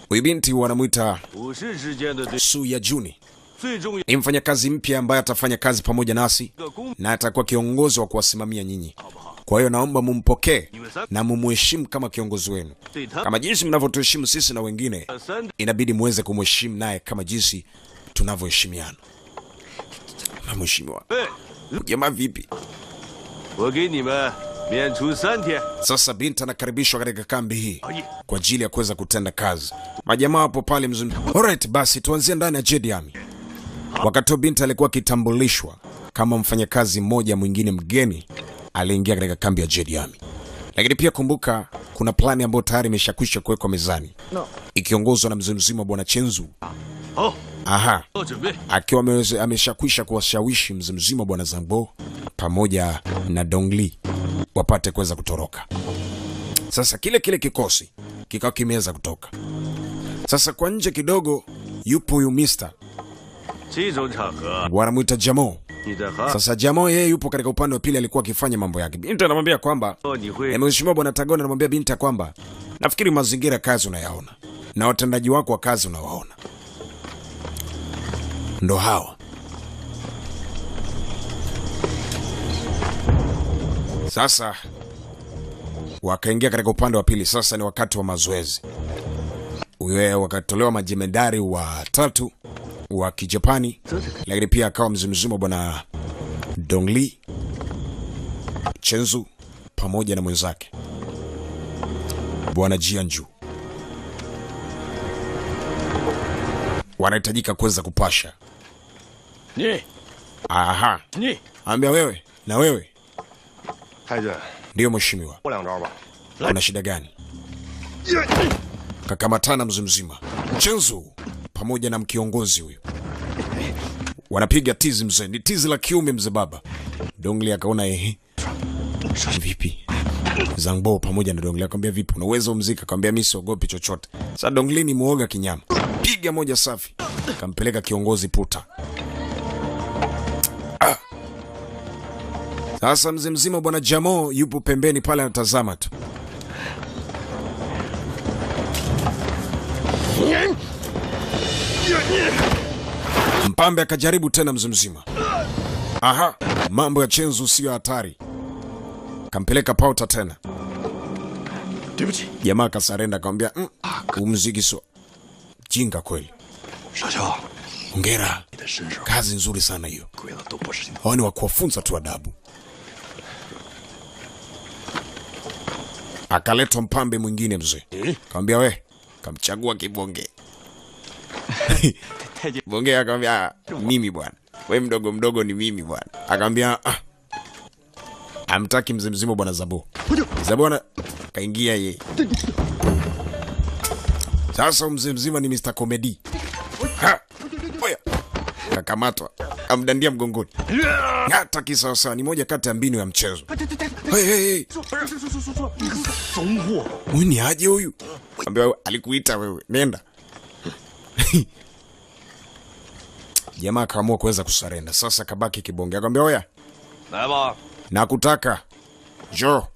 Huyu binti wanamuita Su Yajuni. Ni mfanyakazi mpya ambaye atafanya kazi pamoja nasi na atakuwa kiongozi wa kuwasimamia nyinyi. Kwa hiyo naomba mumpokee na mumheshimu kama kiongozi wenu. Kama jinsi mnavyotuheshimu sisi na wengine, inabidi muweze kumheshimu naye kama jinsi tunavyoheshimiana. Mheshimiwa. Jamaa vipi? Sasa binti anakaribishwa katika kambi hii kwa ajili ya kuweza kutenda kazi. Majamaa hapo pale mzuri. Alright, basi tuanzie ndani ya Jedi Army. Wakati binti alikuwa kitambulishwa kama mfanyakazi mmoja mwingine mgeni aliingia katika kambi ya Jedi Army. Lakini pia kumbuka kuna plani ambayo tayari imeshakwisha kuwekwa mezani. Ikiongozwa na mzee mzima bwana Chenzu. Aha. Akiwa ameshakwisha kuwashawishi mzee mzima bwana Zangbo pamoja na Dongli wapate kuweza kutoroka. Sasa kile kikosi kikao kimeweza kutoka. Sasa kwa nje kidogo yupo huyu Mr. wanamuita Jamo. Sasa Jamo yeye yupo katika upande wa pili, alikuwa akifanya mambo yake. Binti anamwambia kwamba mheshimiwa bwana Tagoni anamwambia binti kwamba nafikiri mazingira kazi unayaona na watendaji wako wa kazi unawaona. Ndo hawa. Sasa wakaingia katika upande wa pili. Sasa ni wakati wa mazoezi. Wakatolewa majemedari wa 3 wa Kijapani, lakini pia akawa mzimzima bwana Dongli, Chenzu pamoja na mwenzake bwana Jianju. Wanahitajika kuweza kupasha. Aha. Ambia wewe na wewe. Ndio mheshimiwa. Kuna shida gani? Kakamatana mzimzima Chenzu pamoja na mkiongozi huyo. Wanapiga tizi mzee. Ni tizi la kiume mzee baba. Dongli akaona vipi? Zangbo pamoja na Dongli akamwambia vipi? Una uwezo mzika? Akamwambia mimi siogopi chochote. Sasa Dongli ni muoga kinyama. Piga moja safi. Kampeleka kiongozi puta. Sasa mzee mzima bwana Jamo yupo pembeni pale anatazama tu. Mpambe akajaribu tena mzee mzima. Aha, mambo ya Chenzu sio hatari. Kampeleka pauta tena. Jamaa kasarenda akamwambia umziki sio jinga kweli. Hongera. Kazi nzuri sana hiyo. Hao ni wa kuwafunza tu adabu. Akaletwa mpambe mwingine mzee. Akamwambia we, kamchagua kibonge. Bonge akamwambia mimi bwana. Wewe mdogo mdogo ni mimi bwana. Akamwambia amtaki mzee mzima bwana Zabo. Zabo kaingia yeye. Sasa mzee mzima ni Mr. Comedy. Oya. Kakamatwa. Amdandia mgongoni. Hata kisawasawa ni moja kati ya mbinu ya mchezo. Hey. Mwini aje huyu? Ambia alikuita wewe. Nenda. Jamaa akaamua kuweza kusarenda. Sasa kabaki kibonge. Akamwambia oya. Nakutaka. Jo.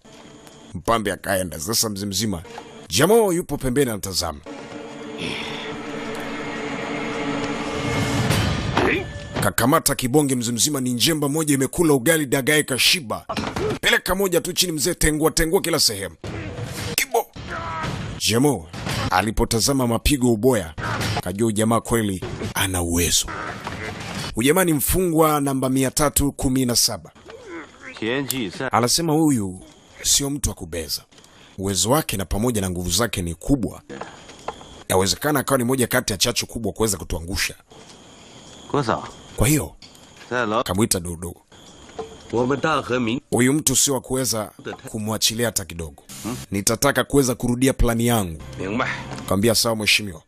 Mpambe akaenda. Sasa mzee mzima Jamo yupo pembeni anatazama. Kakamata kibonge mzee mzima, ni njemba moja imekula ugali dagae kashiba. Peleka moja tu chini mzee, tengua kila sehemu. Kibo. Jamo alipotazama mapigo uboya, kajua jamaa kweli ana uwezo. Ujamaa ni mfungwa namba 317. Anasema huyu sio mtu wa kubeza. Uwezo wake na pamoja na nguvu zake ni kubwa. Yawezekana akawa ni moja kati ya chachu kubwa kuweza kutuangusha. Kwa hiyo kamuita Dodo. Huyu mtu sio wa kuweza kumwachilia hata kidogo. Nitataka kuweza kurudia plani yangu. Kaambia sawa mheshimiwa.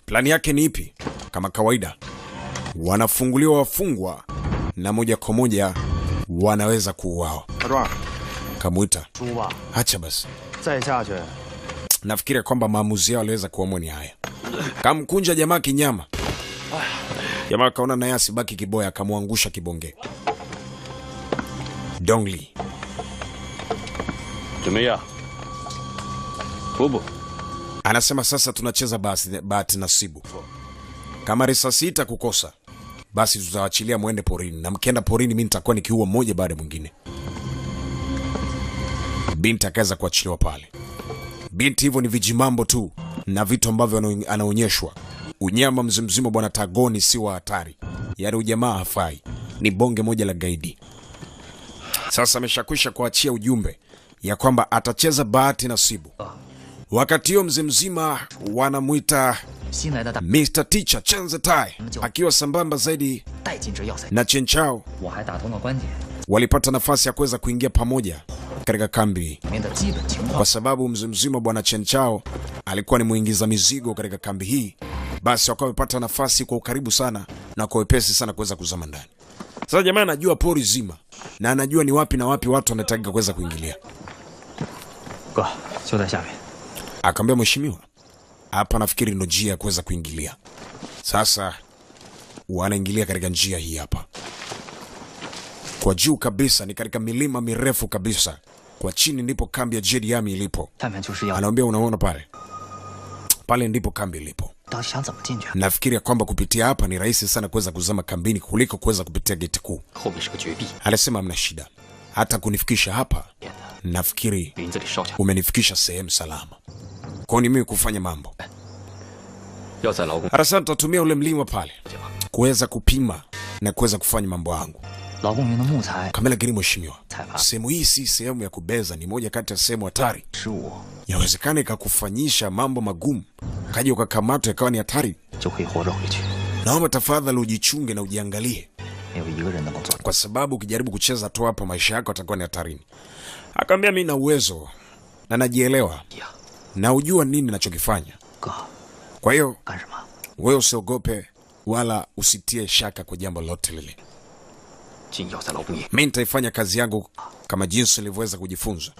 Plani yake ni ipi? Kama kawaida wanafunguliwa wafungwa na moja kwa moja wanaweza kuuawa. Kamuita. Acha basi. nafikiria kwamba maamuzi yao aliweza kuamua ni haya. Kamkunja jamaa kinyama. Jamaa akaona naye asibaki kiboya, akamwangusha kibonge. Dongli. Tumia. Bubu. Anasema sasa tunacheza bahati nasibu. Kama risasi itakukosa, basi tutawaachilia muende porini, na mkienda porini mimi nitakuwa nikiua mmoja baada ya mwingine. Binti akaweza kuachiliwa pale. Binti hivyo ni vijimambo tu na vitu ambavyo anaonyeshwa. Unyama mzimzima bwana Tagoni si wa hatari. Yaani ujamaa hafai. Ni bonge moja la gaidi. Sasa ameshakwisha kuachia ujumbe ya kwamba atacheza bahati nasibu. Wakati huo mzimzima wanamuita Mr. Teacher Chen Zhetai akiwa sambamba zaidi na Chen Chao. Walipata nafasi ya kuweza kuingia pamoja katika kambi, kwa sababu mzimzima bwana Chen Chao alikuwa ni muingiza mizigo katika kambi hii. Basi wakawa wamepata nafasi kwa ukaribu sana na kwa wepesi sana kuweza kuzama ndani. Sasa jamaa anajua pori zima na anajua ni wapi na wapi watu wanataka kuweza kuingilia. Akamwambia mheshimiwa, hapa nafikiri ndio njia ya kuweza kuingilia. Sasa wanaingilia katika njia hii hapa. Kwa juu kabisa ni katika milima mirefu kabisa. Kwa chini ndipo kambi ya Jedi Army ilipo. Anaambia unaona pale. Pale ndipo kambi ilipo. Nafikiri kwamba kupitia hapa ni rahisi sana kuweza kuzama kambini kuliko kuweza kupitia geti kuu. Alisema hamna shida. Hata kunifikisha hapa, nafikiri umenifikisha sehemu salama. Kwa nini mimi kufanya mambo? Arasanta tutumia ule mlima pale kuweza kupima na kuweza kufanya mambo yangu. Kamela gini mheshimiwa, sehemu hii si sehemu ya kubeza, ni moja kati ya sehemu hatari. Yawezekana ikakufanyisha mambo magumu, kaja ukakamatwa ikawa ni hatari. Naomba tafadhali ujichunge na ujiangalie, kwa sababu ukijaribu kucheza tu hapa maisha yako yatakuwa ni hatarini. Akamwambia mimi na uwezo na najielewa na ujua nini ninachokifanya. Kwa hiyo wewe usiogope wala usitie shaka kwa jambo lolote lile. Mimi nitaifanya kazi yangu kama jinsi nilivyoweza kujifunza.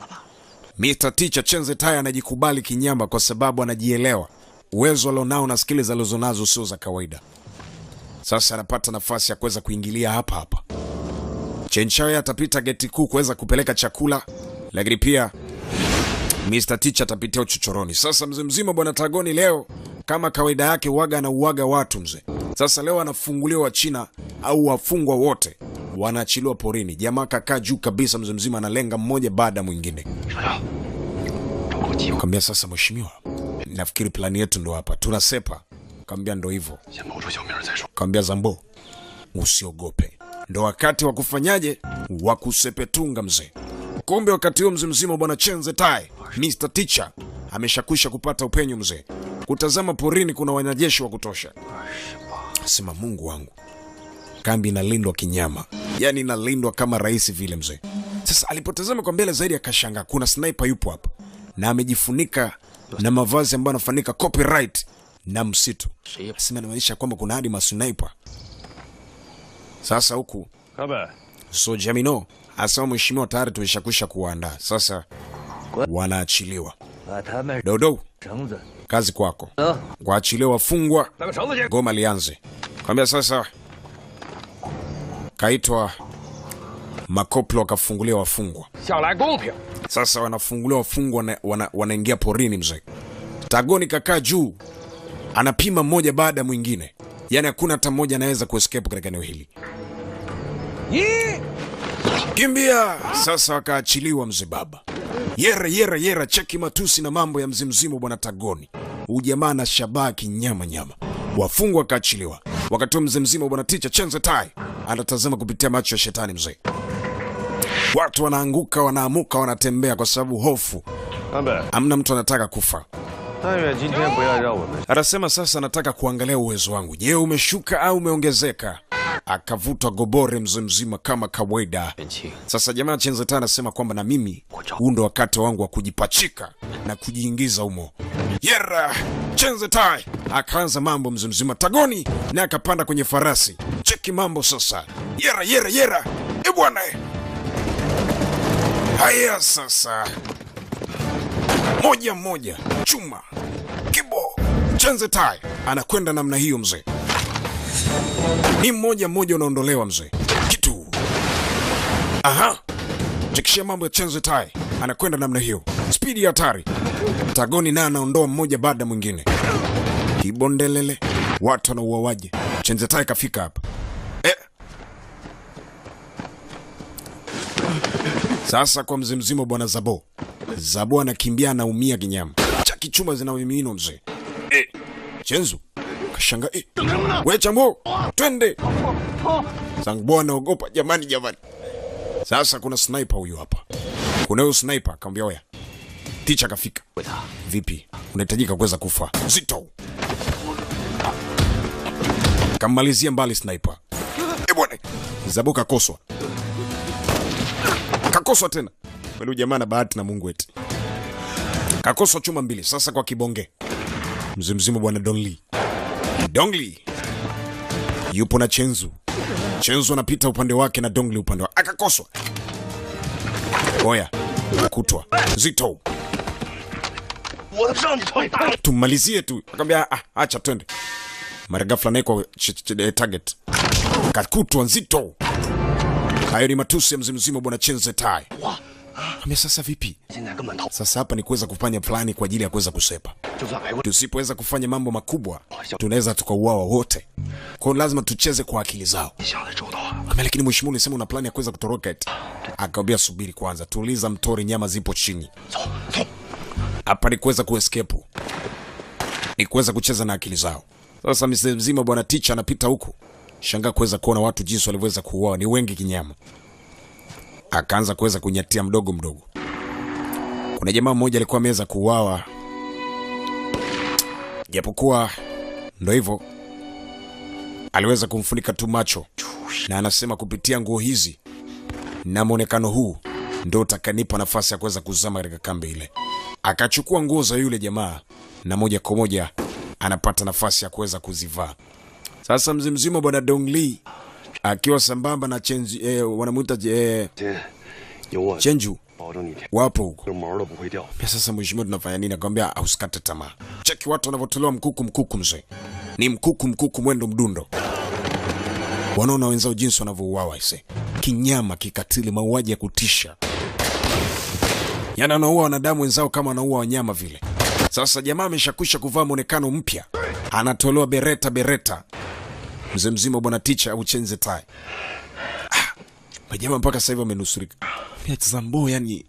Mr. Teacher Chen Zhetai anajikubali kinyama kwa sababu anajielewa. Uwezo alionao na skills alizonazo sio za kawaida. Sasa anapata nafasi ya kuweza kuingilia hapa hapa. Chen Chao atapita geti kuu kuweza kupeleka chakula, lakini pia Mr. Teacher atapitia uchochoroni. Sasa mzee mzima bwana Tagoni leo kama kawaida yake uaga na uaga watu mzee. Sasa leo anafunguliwa wa China au wafungwa wote wanaachiliwa porini. Jamaa kakaa juu kabisa, mzee mzima analenga mmoja baada mwingine. Akamwambia sasa mheshimiwa, nafikiri plani yetu ndo hapa. Tunasepa. Akamwambia ndo hivyo. Akamwambia Zambo, usiogope. Ndo wakati wa kufanyaje? Wa kusepetunga mzee. Kumbe wakati huo mzee mzima bwana Chen Zhetai, Mr. Teacher, ameshakwisha kupata upenyo mzee. Kutazama porini kuna wanajeshi wa kutosha. Sema Mungu wangu. Kambi inalindwa kinyama. Yaani inalindwa kama rais vile mzee. Sasa alipotazama kwa mbele zaidi akashangaa kuna sniper yupo hapa. Na amejifunika na mavazi ambayo yanafanika copyright na msitu. Sema inamaanisha kwamba kuna hadi masniper. Sasa huku so Jamino asema mheshimiwa tayari tumeshakwisha kuandaa. Sasa wanaachiliwa. Dodo, kazi kwako. Kuachiliwa wafungwa, goma lianze. Kwambia sasa kaitwa makoplo wakafungulia wafungwa. Sasa wanafungulia wafungwa wanaingia porini mzee. Tagoni kakaa juu anapima mmoja baada mwingine. Yaani hakuna hata mmoja anaweza kuescape katika eneo hili. Kimbia! Sasa wakaachiliwa mzee baba. Yera cheki matusi na mambo ya mzimzimo bwana Tagoni. Ujamaa na shabaha kinyama nyama. Wafungwa wakaachiliwa. Wakati mzimzimo bwana Teacher Chen Zhetai anatazama kupitia macho ya shetani mzee. Watu wanaanguka, wanaamuka, wanatembea kwa sababu hofu. Hamna mtu anataka kufa. Anasema sasa nataka kuangalia uwezo wangu. Je, umeshuka au umeongezeka? Akavuta gobore mzima kama kawaida. Sasa jamaa Chen Zhetai anasema kwamba na mimi huu ndo wakati wangu wa kujipachika na kujiingiza humo. Yera! Chen Zhetai akaanza mambo mzima. Tagoni na akapanda kwenye farasi. Cheki mambo sasa. Yera! Bwana. Haya sasa. moja moja, chuma kibo. Chenze Tai anakwenda namna hiyo mzee, ni mmoja mmoja unaondolewa mzee, kitu. Aha, chekishia mambo ya Chenze Tai, anakwenda namna hiyo, spidi ya hatari. Tagoni naye anaondoa mmoja baada mwingine, kibondelele, watu wanauawaje. Chenze Tai kafika hapa. Sasa kwa mzimzimo bwana Zabo. Zabo anakimbia, anaumia kinyama. Chaki chuma zinamimino mzee. Chenzu kashanga. We Chambo, twende. Zangbo anaogopa jamani. Sasa kuna sniper huyu hapa. Kuna huyu sniper akamwambia oya. Ticha kafika. Vipi? Unahitajika kuweza kufa. Zito. Kamalizia mbali sniper. Bwana. Zabo kakoswa. Kakoswa tena. Wewe jamaa na bahati na Mungu eti. Kakoswa chuma mbili. Sasa kwa kibonge. Mzimzimo bwana Dongli. Dongli yupo na Chenzu. Chenzu anapita upande wake na Dongli upande wake. Akakoswa. Oya, kutwa. Zito. Tumalizie tu. Akamwambia acha twende. Mara ghafla naiko target. Kakutwa Zito. Hayo ni matusi ya mzimzimo bwana Chenze Tai. Sasa vipi? Sasa hapa ni kuweza kufanya plani kwa ajili ya kuweza kusepa. Tusipoweza kufanya mambo makubwa, tunaweza tukauawa wote. Kwa hiyo lazima tucheze kwa akili zao. Lakini mheshimiwa ulisema una plani ya kuweza kutoroka eti. Akamwambia subiri kwanza, tuuliza mtori, nyama zipo chini. Hapa ni kuweza kuescape. Ni kuweza kucheza na akili zao. Sasa mzima bwana Ticha anapita huku. Shangaa kuweza kuona watu jinsi walivyoweza kuuawa, ni wengi kinyama. Akaanza kuweza kunyatia mdogo mdogo. Kuna jamaa mmoja alikuwa ameweza kuuawa. Japokuwa ndo hivyo, aliweza kumfunika tu macho, na anasema kupitia nguo hizi na muonekano huu ndo utakanipa nafasi ya kuweza kuzama katika kambi ile. Akachukua nguo za yule jamaa na moja kwa moja anapata nafasi ya kuweza kuzivaa. Sasa mzimzima bwana Dongli akiwa sambamba na Chenzu, wanamuita Chenju, wapo huko. Sasa mheshimiwa tunafanya nini? Akamwambia usikate tamaa. Cheki watu wanavyotolewa mkuku mzee. Ni mkuku mwendo mdundo. Wanaona wenzao jinsi wanavyouawa ise. Kinyama, kikatili, mauaji ya kutisha. Yana wanaua wanadamu wenzao kama wanaua wanyama vile. Sasa jamaa ameshakwisha kuvaa muonekano mpya. Anatolewa bereta. Mzee mzima bwana Ticha au Chenze Tai. Majamaa mpaka sasa hivi wamenusurika. Pia Zambo yani.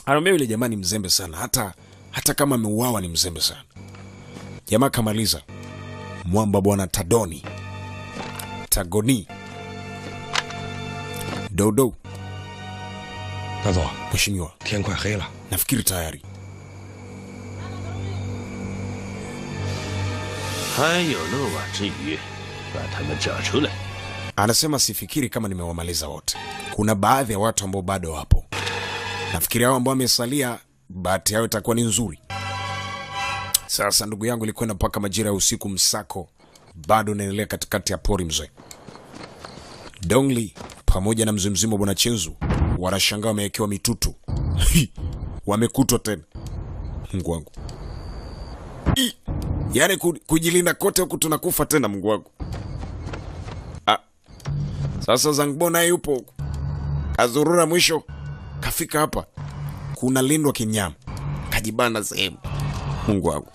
Anaambia yule jamaa ni mzembe sana. Hata kama ameuawa ni mzembe sana. Jamaa kamaliza. Mwamba bwana Tagoni. Dodo. Mheshimiwa. Nafikiri tayari. Anasema sifikiri kama nimewamaliza wote. Kuna baadhi ya watu ambao bado wapo. Nafikiri hao ambao wamesalia bahati yao itakuwa ni nzuri. Sasa ndugu yangu, ilikwenda mpaka majira ya usiku, msako bado unaendelea katikati ya pori mzee. Dongli pamoja na mzimzimo bwana Chenzu wanashangaa wamewekewa mitutu. Wamekutwa tena. Mungu wangu. Yaani kujilinda kote huku tunakufa tena Mungu wangu. Sasa Zangbo naye yupo huku. Kazurura mwisho kafika hapa. Kuna lindwa kinyama. Kajibana sehemu. Mungu wangu.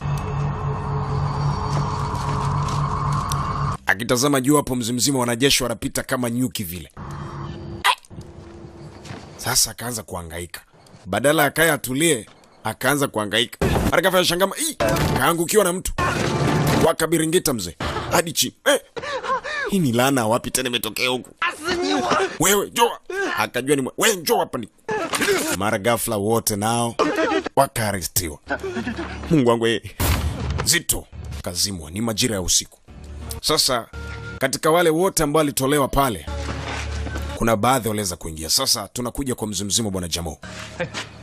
Akitazama juu hapo mzimzima wanajeshi wanapita kama nyuki vile. Sasa akaanza kuhangaika. Badala akaya atulie, akaanza kuhangaika. Arakafanya shangama, kaangukiwa na mtu. Wakabiringita mzee. Hadi chini. Hii ni laana wapi tena imetokea huku? Wewe njoo. Akajua ni wewe njoo hapa ni. Mara ghafla wote nao wakaarestiwa. Mungu wangu Zito kazimwa, ni majira ya usiku. Sasa katika wale wote ambao walitolewa pale, kuna baadhi waliweza kuingia. Sasa tunakuja kwa mzimzimo bwana Jamo.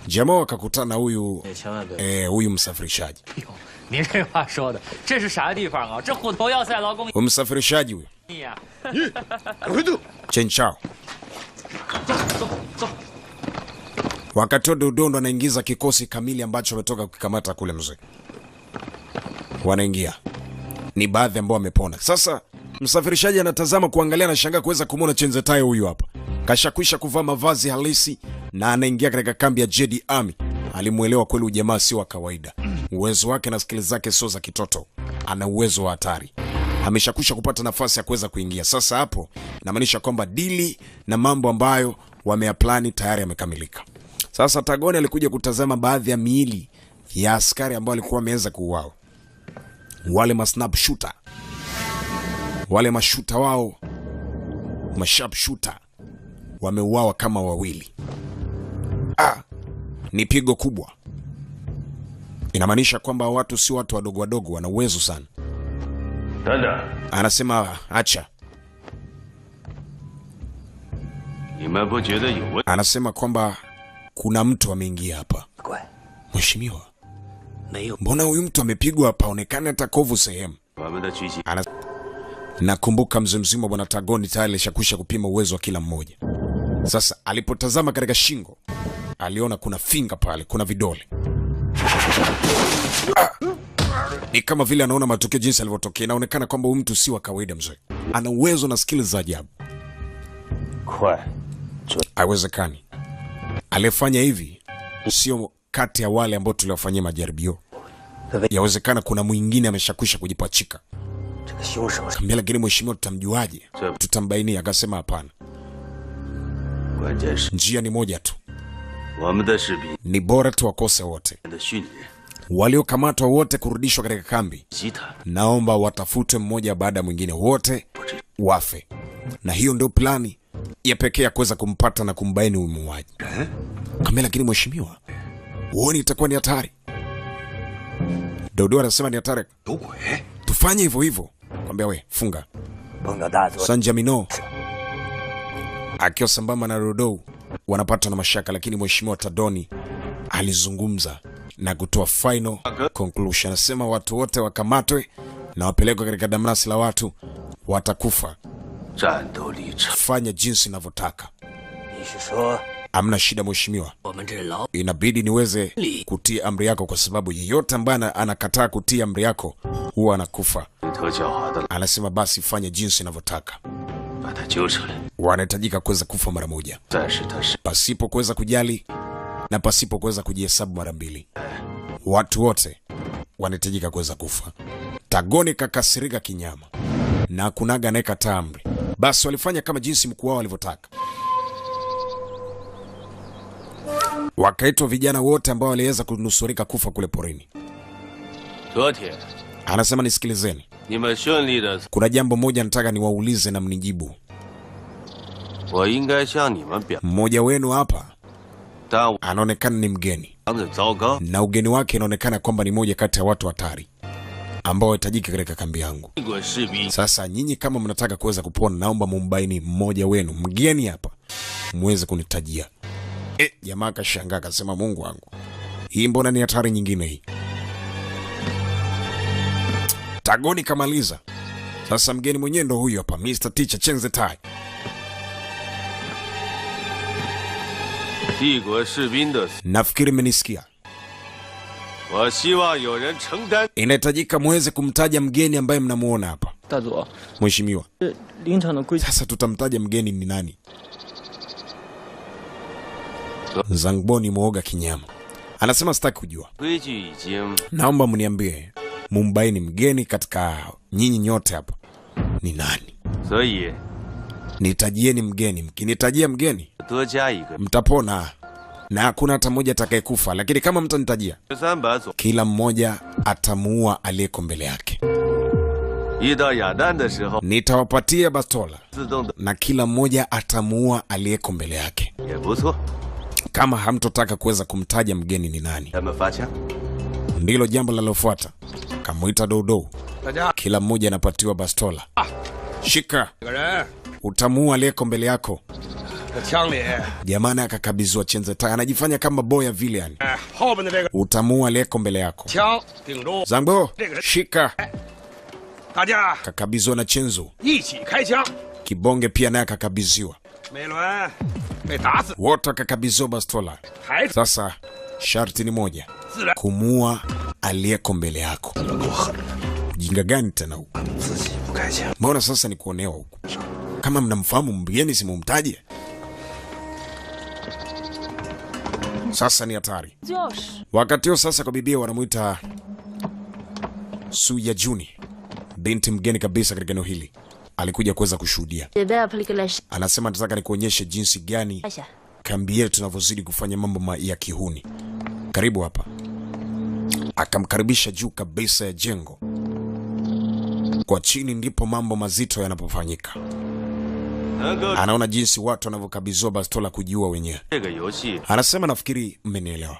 Jamo akakutana huyu huyu msafirishaji. Msafirishaji huyu. Chen Chao. Wakati wa Dodondo anaingiza kikosi kamili ambacho ametoka kukikamata kule mzee. Wanaingia. Ni baadhi ambao wamepona. Sasa msafirishaji anatazama kuangalia na shangaa kuweza kumwona Chenzetai huyu hapa. Kashakwisha kuvaa mavazi halisi na anaingia katika kambi ya Jedi Army. Alimuelewa kweli ujamaa sio wa kawaida. Uwezo wake na skills zake sio za kitoto. Ana uwezo wa hatari. Ameshakwisha kupata nafasi ya kuweza kuingia. Sasa hapo inamaanisha kwamba dili na mambo ambayo wameaplani tayari yamekamilika. Sasa Tagoni alikuja kutazama baadhi ya miili ya askari ambao walikuwa wameweza kuuawa. Wale masnap shooter. Wale mashuta wao, masharp shooter wameuawa kama wawili. Ni pigo kubwa. Inamaanisha kwamba watu si watu wadogo wadogo, wana uwezo sana. Dada. Anasema acha. Anasema kwamba kuna mtu ameingia hapa. Mheshimiwa, mbona huyu mtu amepigwa hapa onekana hata kovu sehemu? Nakumbuka mzee mzima bwana Tagoni tayari alishakwisha kupima uwezo wa kila mmoja. Sasa alipotazama katika shingo, aliona kuna finga pale, kuna vidole. Ni kama vile anaona matokeo jinsi alivyotokea. Inaonekana kwamba huyu mtu si wa kawaida mzee. Ana uwezo na skills za ajabu. Haiwezekani. Alifanya hivi sio kati ya wale ambao tuliwafanyia majaribio. Yawezekana kuna mwingine ameshakwisha kujipachika. Kambia lakini mheshimiwa tutamjuaje? Tutambainia. Akasema hapana. Njia ni moja tu. Ni bora tu wakose wote. Waliokamatwa wote kurudishwa katika kambi. Naomba watafute mmoja baada ya mwingine, wote wafe. Na hiyo ndio plani ya pekee ya kuweza kumpata na kumbaini huyu muuaji. Kambia lakini mheshimiwa, uone itakuwa ni hatari. Dodo anasema ni hatari. Tufanye hivyo hivyo. Kambia we, funga. Sanjamino akiwa sambamba na Dodo wanapata na mashaka, lakini mheshimiwa Tadoni alizungumza na kutoa final conclusion. Anasema watu wote wakamatwe na wapelekwe katika damnasi la watu, watakufa. Fanya jinsi ninavyotaka. Amna shida mheshimiwa. Inabidi niweze kutii amri yako kwa sababu yeyote ambaye anakataa kutii amri yako huwa anakufa. Anasema basi fanya jinsi ninavyotaka. Wanahitajika kuweza kufa mara moja. Pasipo kuweza kujali na pasipo kuweza kujihesabu mara mbili. Watu wote wanahitajika kuweza kufa. Tagoni kakasirika kinyama. Na kunaga anayekataa amri. Basi walifanya kama jinsi mkuu wao alivyotaka. Wakaitwa vijana wote ambao waliweza kunusurika kufa kule porini. Anasema nisikilizeni. Kuna jambo moja nataka niwaulize na mnijibu. Mmoja wenu hapa anaonekana ni mgeni. Na ugeni wake inaonekana kwamba ni moja kati ya watu hatari ambao wahitajika katika kambi yangu. Sasa nyinyi kama mnataka kuweza kupona, naomba mumbaini mmoja wenu mgeni hapa, muweze kunitajia. Jamaa kashangaa akasema Mungu wangu, hii mbona ni hatari nyingine hii. Tagoni kamaliza. Sasa mgeni mwenyewe ndo huyu hapa, Mr. Teacher Chenzetai. Nafikiri mmenisikia. Inahitajika muweze kumtaja mgeni ambaye mnamuona hapa. Mheshimiwa. Sasa tutamtaja mgeni ni nani? Zangboni muoga kinyama. Anasema sitaki kujua. Naomba mniambie mumbaini mgeni katika nyinyi nyote hapa ni nani? Nitajieni mgeni. Mkinitajia mgeni mtapona na hakuna hata mmoja atakayekufa, lakini kama mtanitajia kila mmoja atamuua aliyeko mbele yake. Nitawapatia bastola na kila mmoja atamuua aliyeko mbele yake. Kama hamtotaka kuweza kumtaja mgeni ni nani, ndilo jambo linalofuata. Kamuita Dodo, kila mmoja anapatiwa bastola. Shika, utamuua aliyeko mbele yako. Jamani akakabizwa Chenzetai, anajifanya kama boya vile yani. Utamuua aliyeko mbele yako. Zambo, shika. Kakabizwa na Chenzo. Kibonge pia naye akakabiziwa. wote wakakabidhiwa bastola. Sasa sharti ni moja, kumua aliyeko mbele yako. Ujinga gani tena huu? Mbona sasa ni kuonewa huku? Kama mnamfahamu mgeni simumtaje. Sasa ni hatari. Wakati huo sasa kwa bibia wanamuita Su Yajuni, binti mgeni kabisa katika eneo hili. Alikuja kuweza kushuhudia. Anasema nataka nikuonyeshe jinsi gani kambi yetu tunavyozidi kufanya mambo ya kihuni. Karibu hapa. Akamkaribisha juu kabisa ya jengo. Kwa chini ndipo mambo mazito yanapofanyika. Anaona jinsi watu wanavyokabizwa bastola kujiua wenyewe. Anasema nafikiri mmenielewa.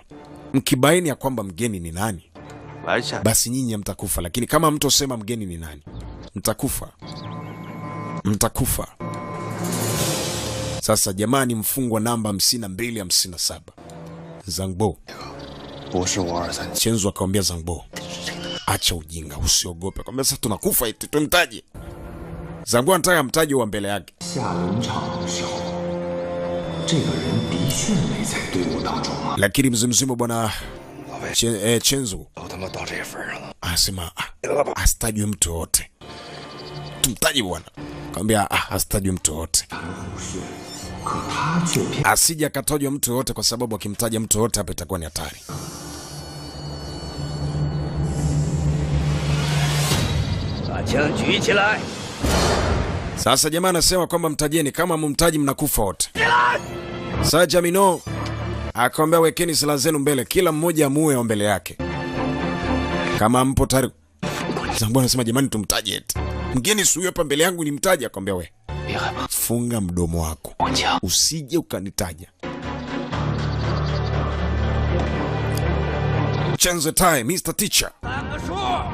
Mkibaini ya kwamba mgeni ni nani, basi nyinyi mtakufa, lakini kama mtu sema mgeni ni nani, mtakufa. Mtakufa. Sasa jamani, mfungwa namba 5257. Zangbo. Chenzo akamwambia Zangbo, acha ujinga, usiogope. Kwambia sasa tunakufa eti tumtaje. Zangbo anataka mtaje wa mbele yake. Lakini mzimzimo bwana Chenzo anasema asitajwe mtu wote. Tumtaje bwana. Akamwambia asitajwe mtu wote. Asija katajwa mtu wote, kwa sababu akimtaja mtu wote hapa itakuwa ni hatari. Sasa jamaa anasema kwamba mtajeni, kama mumtaji mnakufa wote. Sasa Jamino akamwambia wekeni silaha zenu mbele, kila mmoja amuue wa mbele yake. Kama mpo tayari. Zambo anasema jamani tumtaje eti. Mgeni suyo hapa mbele yangu nimtaje. Akamwambia we, funga mdomo wako, usije ukanitaja. Chenzo time, Mr. Teacher.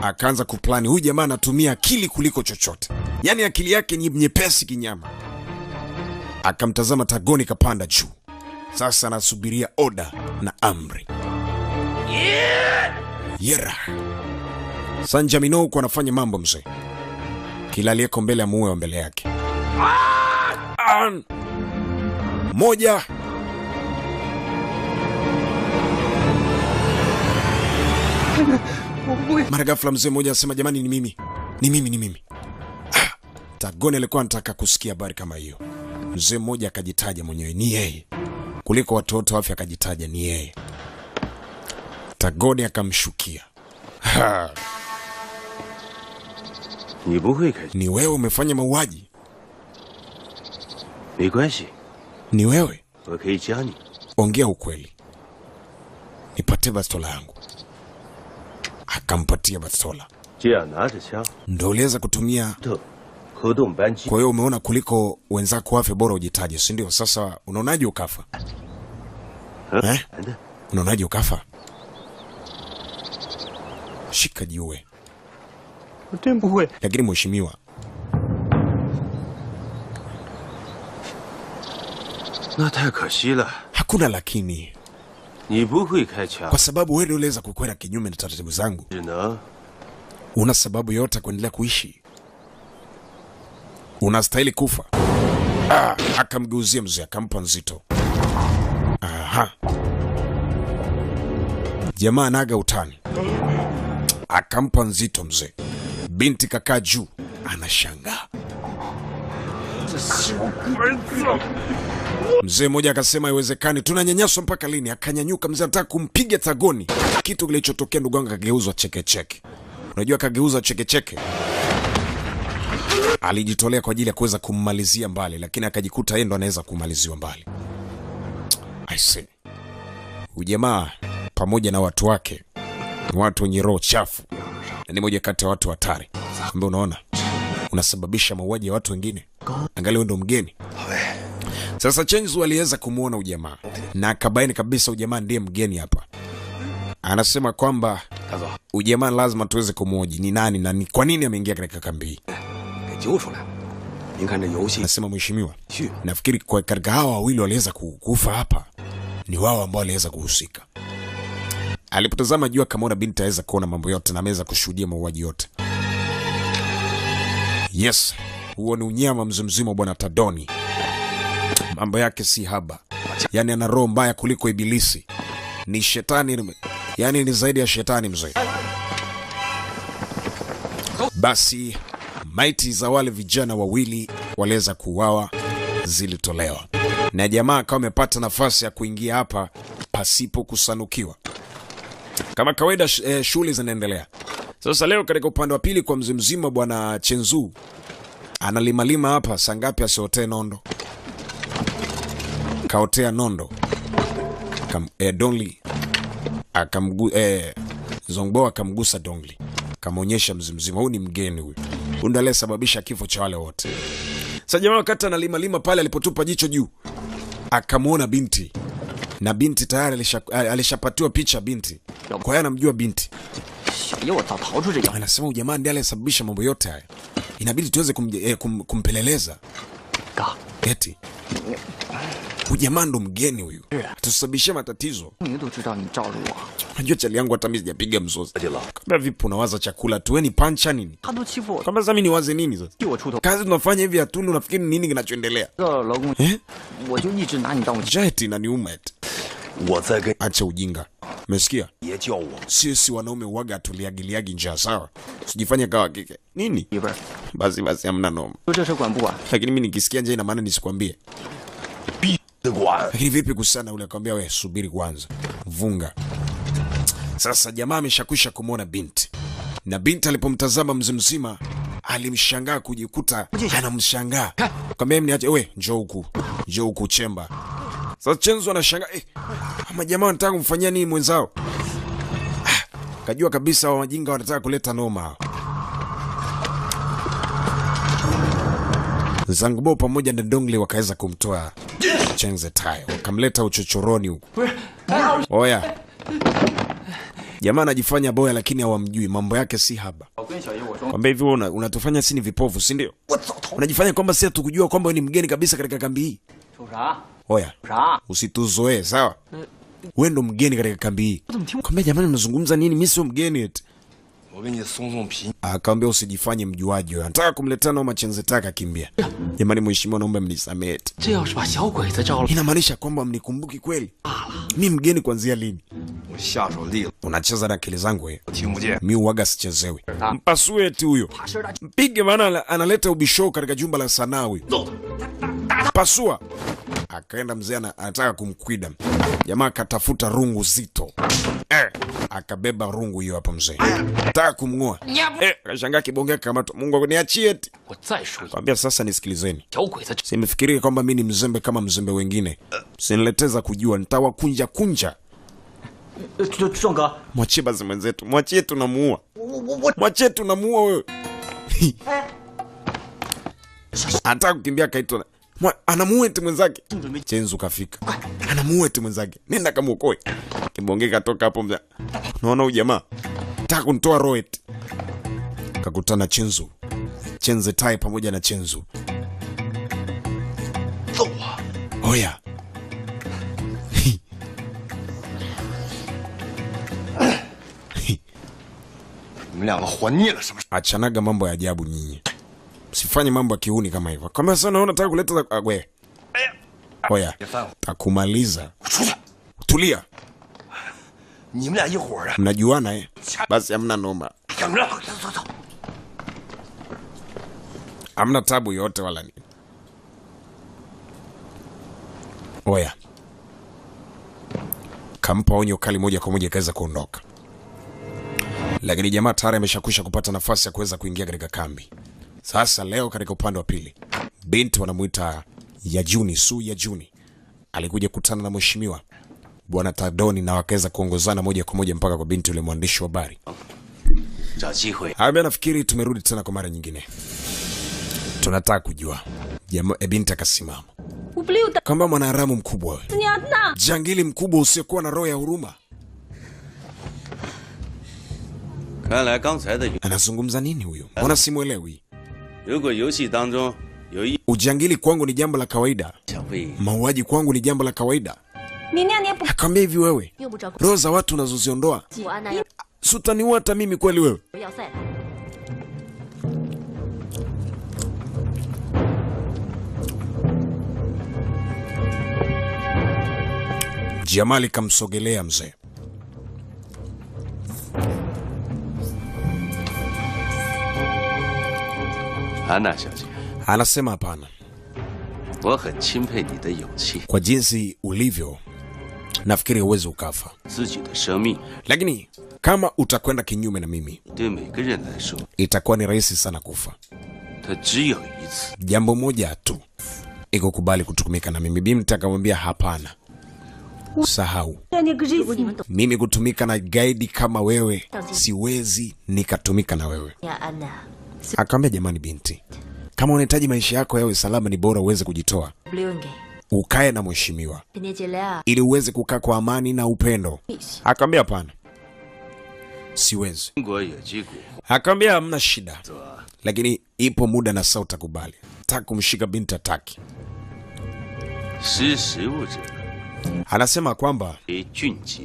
Akaanza kuplani. Huyu jamaa anatumia akili kuliko chochote. Yaani akili yake ni nyepesi kinyama. Akamtazama Tagoni kapanda juu. Sasa anasubiria oda na amri. Yera. Sanjamino huko anafanya mambo mzee. Kila aliyeko mbele amuue wa mbele yake. Moja. Mara ghafla mzee mmoja anasema jamani ni mimi. Ni mimi. Tagoni alikuwa anataka kusikia habari kama hiyo. Mzee mmoja akajitaja mwenyewe ni yeye. Kuliko watoto wafi akajitaja ni yeye. Tagoni akamshukia. Ni wewe umefanya mauaji? Ni wewe? Ongea ukweli. Nipatie bastola yangu. Akampatia bastola. Ndio uliweza kutumia. Kwa hiyo umeona kuliko wenzako wafe bora ujitaje, si ndio? Sasa unaonaje ukafa? Unaonaje ukafa? Shika jiwe. Lakini mheshimiwa, hakuna lakini. Kwa sababu wewe uliweza kukwenda kinyume na taratibu zangu. Una sababu yote kuendelea kuishi. Unastahili kufa. Akamgeuzia mzee, akampa nzito. Jamaa naga utani. Akampa nzito mzee. Binti kakaa juu, anashangaa. Mzee mmoja akasema haiwezekani, tunanyanyaswa mpaka lini? Akanyanyuka mzee anataka kumpiga Tagoni. Kitu kilichotokea ndugu yangu kageuzwa cheke. Unajua kageuzwa cheke. Alijitolea kwa ajili ya kuweza kummalizia mbali, lakini akajikuta yeye ndo anaweza kumaliziwa mbali. I see. Ujamaa pamoja na watu wake ni watu wenye roho chafu. Ni moja kati ya watu hatari. Kumbe unaona, unasababisha mauaji ya watu wengine. Angalia ndo mgeni. Sasa Chenzo aliweza kumuona ujamaa na akabaini kabisa ujamaa ndiye mgeni hapa. Anasema kwamba ujamaa lazima tuweze kumuoji ni nani na ni kwa nini ameingia katika kambi. Anasema mheshimiwa, nafikiri kwa katika hawa wawili waliweza kufa hapa ni wao ambao waliweza kuhusika. Alipotazama jua kama binti aweza kuona mambo yote na ameweza kushuhudia mauaji yote. Yes, huo ni unyama mzimzima bwana Tadoni. mambo yake si haba, yani ana roho mbaya kuliko ibilisi, ni shetani, yani ni zaidi ya shetani mzee. Basi maiti za wale vijana wawili waliweza kuuawa zilitolewa, na jamaa akawa amepata nafasi ya kuingia hapa pasipo kusanukiwa. Kama kawaida, shughuli zinaendelea. Sasa leo katika upande wa pili kwa mzee mzima bwana Chenzu analimalima hapa. Saa ngapi asiotee nondo? Kaotea nondo. Dongli Zongbo akamgusa Dongli, kamonyesha mzee mzima, huyu ni mgeni huyu, huyu ndiye aliyesababisha kifo cha wale wote. Sasa jamaa wakati analimalima pale, alipotupa jicho juu akamwona binti, na binti tayari alishapatiwa picha binti, kwa hiyo anamjua binti. Anasema ujamaa ndiye aliyesababisha mambo yote haya, inabidi tuweze kumpeleleza. Eti ujamaa ndo mgeni huyu, atusababishia matatizo. Unajua chali yangu hata mimi sijapiga mzozo. Kama vipi unawaza chakula tu, wewe ni pancha nini? Kama sasa mimi niwaze nini sasa? Kazi tunafanya hivi hatuni, unafikiri nini kinachoendelea? Jeti na niuma eti. Acha ujinga. Umesikia? Sisi wanaume uwaga atuliagiliagi njaa, sawa? Usijifanye kawa kike. Nini? Basi hamna noma. Lakini mimi nikisikia njaa ina maana nisikwambie. Lakini vipi kusana ule akamwambia wewe subiri kwanza. Vunga. Sasa jamaa ameshakwisha kumwona binti. Na binti alipomtazama mzee mzima alimshangaa kujikuta anamshangaa. Akamwambia niache wewe, njoo huku chemba. Sasa Chenzu anashangaa, ama jamaa wanataka kumfanyia nini mwenzao? Kajua kabisa wa majinga wanataka kuleta noma. Zangbo pamoja na Dongli wakaweza kumtoa Chenze Tai, wakamleta uchochoroni huko. Oya. Jamaa anajifanya boya lakini hawamjui, mambo yake si haba. Kwamba hivi unatufanya sisi ni vipofu, si ndio? Unajifanya kwamba sisi hatukujua kwamba ni mgeni kabisa katika kambi hii. Oya, usituzoee, sawa? Wewe ndo mgeni katika kambi hii. Kwamba jamani mnazungumza nini? Mimi sio mgeni eti. Akaambia usijifanye mjuaji wewe. Anataka kumletea noma Chenze Tai akimbia. Jamani mheshimiwa, naomba mnisamehe. Inamaanisha kwamba mnikumbuki kweli? Mimi mgeni kuanzia lini? Unacheza na akili zangu wewe. Mimi uwaga sichezewi. Mpasue eti huyo. Mpige maana analeta ubisho katika jumba la sanaa huyo. Pasua. Akaenda mzee anataka kumkwida. Jamaa akatafuta rungu zito. Akabeba rungu hiyo hapo mzee. Anataka kumngoa. Akashangaa kibongea kama Mungu niachie eti. Kwambia sasa nisikilizeni. Simefikiria kwamba mimi ni mzembe kama mzembe wengine. Sinileteza kujua nitawakunja. Mwachie basi mwenzetu. Mwachie tunamuua. Mwachie tunamuua wewe. Anataka kukimbia kaitwa. Anamuua eti mwenzake. Chenzu kafika. Anamuua eti mwenzake. Nenda kamuokoe. Kibonge katoka hapo mza. Unaona huyu jamaa? Nataka kunitoa roho eti. Kakutana Chenzu. Chenze Tai pamoja na Chenzu. Oya. Achanaga mambo ya ajabu nyinyi. Msifanye mambo ya kiuni kama hivyo. Kama sasa naona nataka kuleta wewe. Oya, takumaliza. Tulia. Mnajuana Basi hamna noma. Hamna tabu yote wala nini. Oya. Kampa onyo kali moja kwa moja kaweza kuondoka. Lakini jamaa tayari ameshakwisha kupata nafasi ya kuweza kuingia katika kambi. Sasa leo katika upande wa pili, binti wanamuita Yajuni, Su Yajuni. Alikuja kukutana na mheshimiwa Bwana Tadoni na wakaweza kuongozana moja kwa moja mpaka kwa binti yule mwandishi wa habari. Hapo nafikiri tumerudi tena kwa mara nyingine. Tunataka kujua. Binti akasimama. Kama mwanaharamu mkubwa wewe. Jangili mkubwa usiokuwa na roho ya huruma. Anazungumza nini huyo? Mbona simuelewi? Ujangili kwangu ni jambo la kawaida. Mauaji kwangu ni jambo la kawaida. Akamwambia hivi wewe, roho za watu unazoziondoa, sutaniua hata mimi kweli wewe? Jamali kamsogelea mzee. Anna 小姐， Anasema hapana, 我很钦佩你的勇气， kwa jinsi ulivyo nafikiri huwezi ukafa, 自己的生命 lakini kama utakwenda kinyume na mimi 对每个人来说， itakuwa ni rahisi sana kufa. 它只有一次。 Jambo moja tu, ikukubali kutumika na mimi. Binti akamwambia hapana, sahau, mimi kutumika na gaidi kama wewe siwezi nikatumika na wewe. Akamwambia jamani binti, kama unahitaji maisha yako yawe salama, ni bora uweze kujitoa ukae na mheshimiwa ili uweze kukaa kwa amani na upendo. Akamwambia hapana, siwezi. 中国有句古话， Akamwambia hamna shida, lakini ipo muda na saa utakubali. Taka kumshika binti ataki. 识时务者 Anasema kwamba 为俊杰。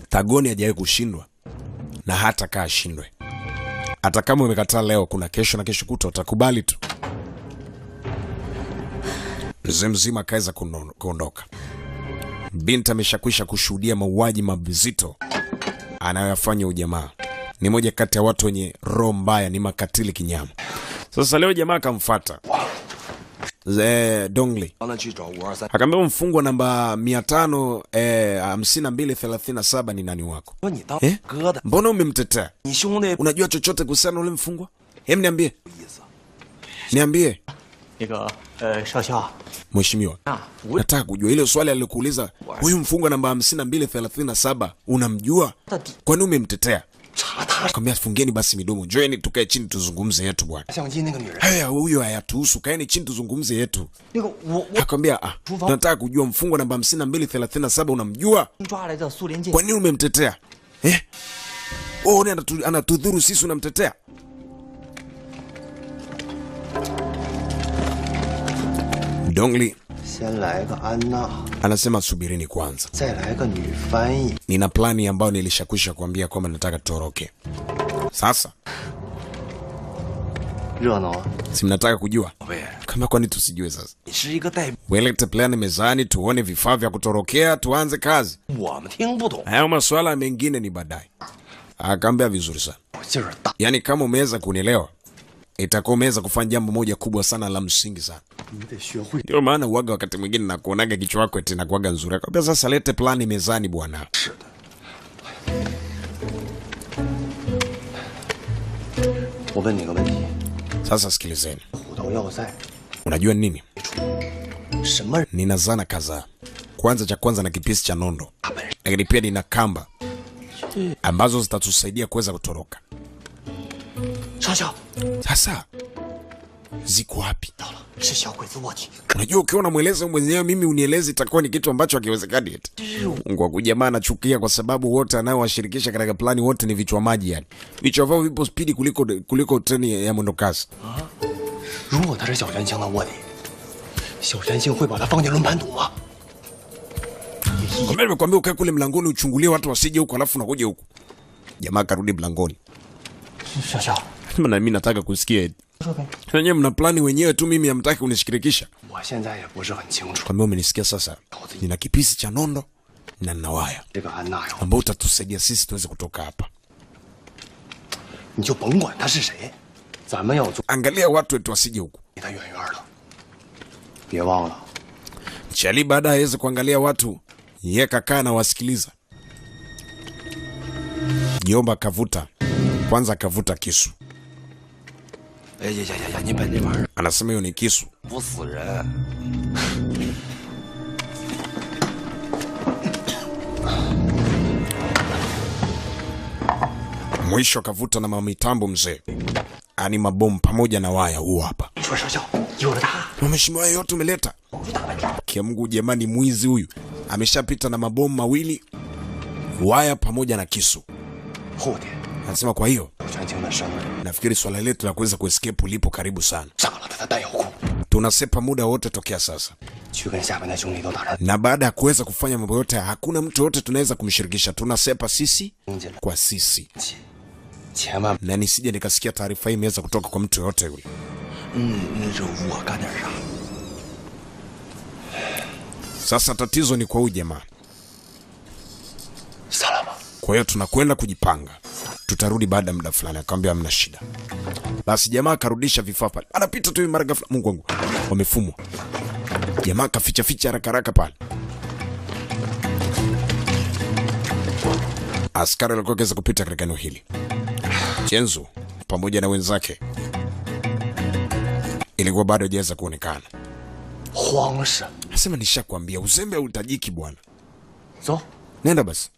Thagoni hajawahi kushindwa na hata kaa ashindwe. Hata kama umekataa leo, kuna kesho na kesho kutwa utakubali tu. Mzee mzima akaweza kuondoka. Binti ameshakwisha kushuhudia mauaji mazito anayoyafanya ujamaa. Ni moja kati ya watu wenye roho mbaya, ni makatili kinyama. Sasa leo jamaa akamfuata Dongli, akamwambia mfungwa namba 55237 ni nani wako? Mbona umemtetea? Unajua chochote kuhusiana na ule mfungwa? Hem, niambie. Niambie. 那个少校 Mheshimiwa, nataka kujua ile swali alikuuliza, huyu mfungwa namba 55237 unamjua? Kwani umemtetea? Akamwambia fungeni basi midomo, njoeni tukae chini tuzungumze yetu bwana. Haya, huyo hayatuhusu, kaeni chini tuzungumze yetu. Akamwambia nataka kujua mfungwa namba 55237 unamjua? Kwa nini umemtetea? Anatudhuru sisi, unamtetea? Dongli anasema subirini kwanza, nina plani ambayo nilishakwisha kuambia kwamba nataka tutoroke. Sasa si mnataka kujua? Kama kwani tusijue? Sasa welete plani mezani, tuone vifaa vya kutorokea, tuanze kazi. Hayo masuala mengine ni baadaye. Akaambia vizuri sana, yaani kama umeweza kunielewa, itakuwa umeweza kufanya jambo moja kubwa sana la msingi sana. Ndio maana uwaga wakati mwingine na kuonaga kichwa wako tena kuwaga nzuri. Akamwambia sasa lete plani mezani bwana. Sasa sikilizeni. Unajua nini? Nina zana kadhaa. Cha kwanza na kipisi cha nondo. Lakini pia nina kamba ambazo zitatusaidia kuweza kutoroka. Sasa ziko wapi? Unajua ukiona mweleza mwenyewe mimi unieleze, itakuwa ni kitu ambacho hakiwezekani eti. Mungu wa kujamaa anachukia kwa sababu wote anaowashirikisha katika plani wote ni vichwa maji yani. Vichwa vyao vipo spidi kuliko treni ya mwendo kasi. Kama nimekwambia ukae kule mlangoni uchungulie watu wasije huko alafu unakuja huko. Jamaa karudi mlangoni. Na mimi nataka kusikia eti. Wenyewe mna plani wenyewe tu, mimi hamtaki kunishirikisha. Kwa mimi umenisikia sasa. Nina kipisi cha nondo na nawaya ambao utatusaidia sisi tuweze kutoka hapa. Angalia watu wetu wasije huku. Chali baada hawezi kuangalia watu, yeye kakaa na wasikiliza. Jomba kavuta. Kwanza kavuta kisu. Anasema hiyo ni kisu. Mwisho kavuta na mamitambo mzee. Ani mabomu pamoja na waya huu hapa. Mheshimiwa yote umeleta. Kia Mungu jamani, mwizi huyu. Ameshapita na mabomu mawili, waya pamoja na kisu. Anasema kwa hiyo nafikiri swala letu la kuweza kuescape lipo karibu sana. Tunasepa muda wote tokea sasa. Na baada ya kuweza kufanya mambo yote, hakuna mtu yote tunaweza kumshirikisha. Tunasepa sisi kwa sisi. Na nisije nikasikia taarifa hii imeweza kutoka kwa mtu yote yule. Sasa tatizo ni kwa huyu jamaa. Kwa hiyo tunakwenda kujipanga, tutarudi baada ya muda fulani. Akamwambia hamna shida. Basi jamaa akarudisha vifaa pale, anapita tu mara ghafla, Mungu wangu, wamefumwa. Jamaa kaficha ficha haraka haraka pale. Askari alikuwa akiweza kupita katika eneo hili. Chenzo pamoja na wenzake ilikuwa bado hajaweza kuonekana. Huangshi. Nasema nishakwambia uzembe hautajiki bwana. So, nenda basi.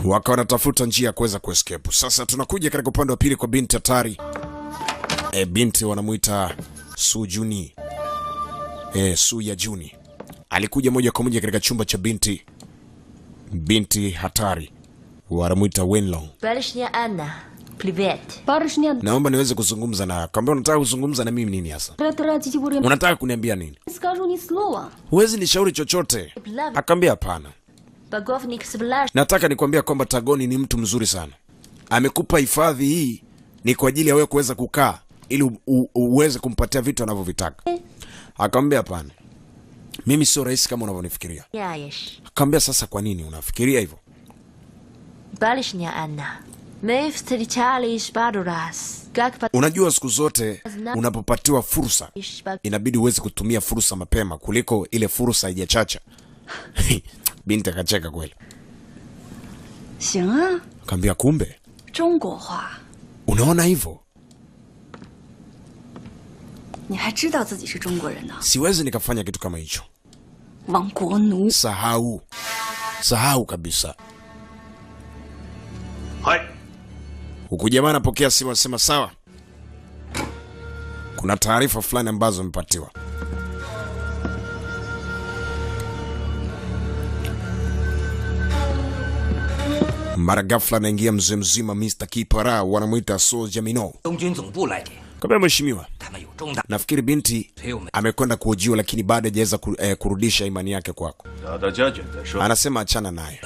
Wakawa wanatafuta njia ya kuweza kuescape. Sasa tunakuja katika upande wa pili kwa binti hatari. Binti wanamuita Su Juni. Su ya Juni. Alikuja moja kwa moja katika chumba cha binti hatari. Wanamuita Wenlong. Barishnia Anna. Privet. Naomba niweze kuzungumza na. Kwamba unataka kuzungumza na mimi nini hasa? Unataka kuniambia nini? Huwezi nishauri chochote. Akamwambia hapana. Nataka nikwambia kwamba Tagoni ni mtu mzuri sana. Amekupa hifadhi hii ni kwa ajili ya wewe kuweza kukaa ili uweze kumpatia vitu anavyovitaka. Akamwambia hapana. Mimi sio rahisi kama unavyonifikiria. Akamwambia sasa kwa nini unafikiria hivyo? Unajua siku zote unapopatiwa fursa inabidi uweze kutumia fursa mapema kuliko ile fursa haijachacha. Binti akacheka kweli. Akamwambia kumbe. Unaona hivyo? Siwezi nikafanya kitu kama hicho. Sahau kabisa. Hai. Huku jamaa anapokea simu, anasema sawa. Kuna taarifa fulani ambazo amepatiwa. Mara ghafla anaingia mzee mzima Mr. Kipara, wanamuita So Jamino. Kabla mheshimiwa, nafikiri binti amekwenda kuojiwa lakini bado hajaweza kurudisha imani yake kwako. Anasema achana naye.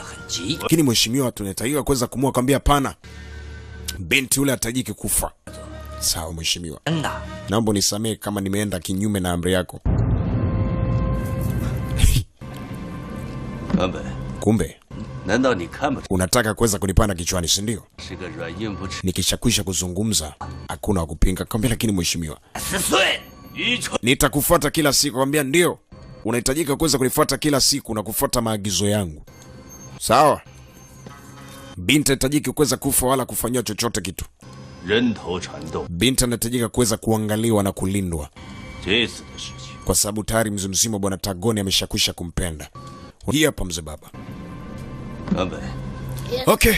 Lakini mheshimiwa, tunatakiwa kuweza kumua. Kwambia hapana. Binti yule hatajiki kufa. Sawa mheshimiwa. Naomba nisamehe kama nimeenda kinyume na amri yako. Kumbe unataka kuweza kunipanda kichwani, si ndio? Nikishakwisha kuzungumza hakuna wa kupinga. Kwambia lakini mheshimiwa, nitakufuata kila siku. Kwambia ndio. Unahitajika kuweza kunifuata kila siku na kufuata maagizo yangu. Sawa? Binti anahitajika kuweza kufa wala kufanywa chochote kitu. Binti anahitajika kuweza kuangaliwa na kulindwa. Kwa sababu tayari mzee mzima bwana Tagoni ameshakwisha kumpenda. Hii hapa mzee baba. Okay.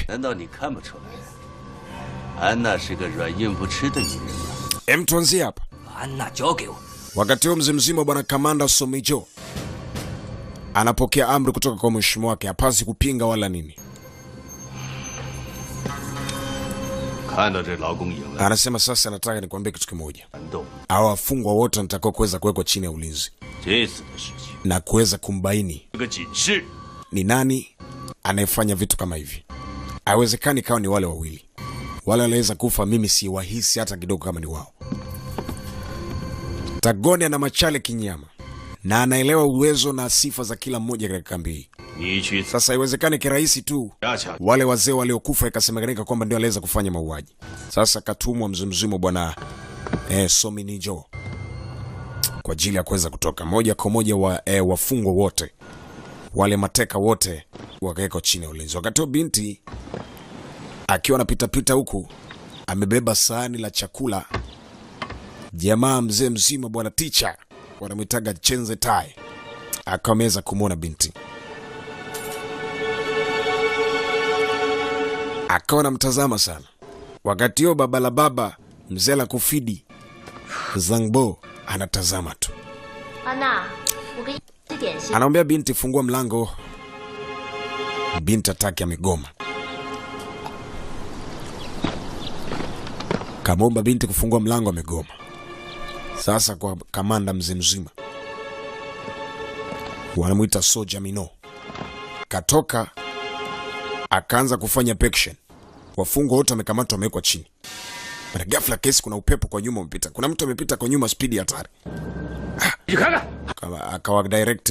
Tuanzie hapa. Wakati huo mzee mzima bwana Kamanda Somijo anapokea amri kutoka kwa mheshimiwa wake, hapasi kupinga wala nini. Anasema sasa nataka nikwambie kitu kimoja. Hao wafungwa wote wanatakiwa kuweza kuwekwa chini ya ulinzi na kuweza kumbaini ni nani anayefanya vitu kama hivi. Haiwezekani kawa ni wale wawili. Wale wanaweza kufa, mimi si wahisi hata kidogo kama ni wao. Tagoni ana machale kinyama na anaelewa uwezo na sifa za kila mmoja katika kambi hii. Sasa haiwezekani kirahisi tu wale wazee waliokufa ikasemekanika kwamba ndio aliweza kufanya mauaji. Sasa katumwa mzimzimo bwana Sominijo kwa ajili ya kuweza kutoka moja kwa moja wafungwa wote wale mateka wote wakawekwa chini ya ulinzi. Wakati huo binti akiwa anapita pita huku amebeba sahani la chakula. Jamaa mzee mzima bwana teacher wanamwitaga Chenze Tai akameza kumwona binti. Akawa anamtazama sana. Wakati huo baba la baba mzee la kufidi Zangbo anatazama tu. Anaambia binti fungua mlango. Binti ataki amegoma. Kamomba binti kufungua mlango amegoma. Sasa kwa kamanda mzee mzima wanamuita So Jamino katoka akaanza kufanya pection. Wafungwa wote wamekamatwa wamewekwa chini. Mara ghafla kesi kuna upepo kwa nyuma umepita. Kuna mtu amepita kwa nyuma speed hatari. akawa direct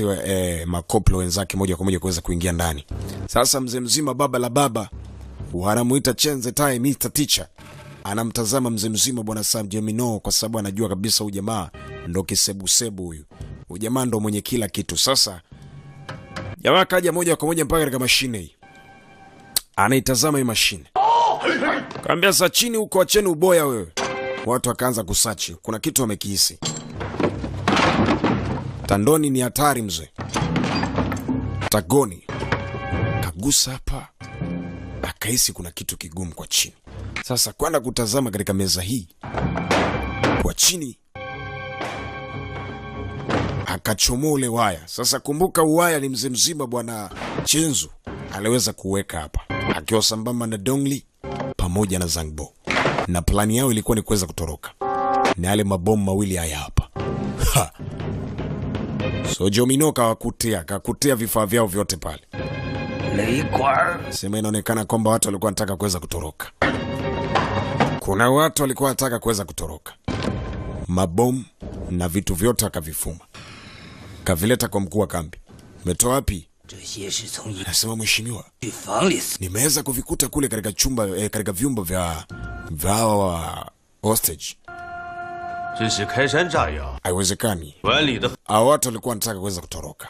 makoplo wenzake moja kwa moja kuweza kuingia ndani. Sasa mzee mzima baba la baba wanamuita Chenze Tai Mr. Teacher. Anamtazama mzee mzima bwana Sam Gemino kwa sababu anajua kabisa huyu jamaa ndo kisebusebu huyu. Huyu jamaa ndo mwenye kila kitu. Sasa jamaa kaja moja kwa moja mpaka katika mashine hii. Anaitazama hii mashine. Kaambia sa chini huko, acheni uboya wewe. Watu wakaanza kusachi. Kuna kitu wamekihisi. Tandoni ni hatari mzee. Tagoni kagusa hapa, akahisi kuna kitu kigumu kwa chini. Sasa kwenda kutazama katika meza hii kwa chini, akachomoa ule waya. Sasa kumbuka uwaya ni mzee mzima bwana Chenzu aliweza kuweka hapa akiwa sambamba na Dongli pamoja na Zangbo, na plani yao ilikuwa ni kuweza kutoroka na yale mabomu mawili haya hapa. So Jomino kakutia vifaa vyao vyote pale. Sema inaonekana kwamba watu walikuwa wanataka kuweza kutoroka. Kuna watu walikuwa wanataka kuweza kutoroka. Mabomu na vitu vyote akavifuma. Kavileta kwa mkuu wa kambi. Umetoa wapi? Anasema mheshimiwa, nimeweza kuvikuta kule katika chumba katika vyumba vya hostage. Haiwezekani. Hao watu walikuwa wanataka kuweza kutoroka.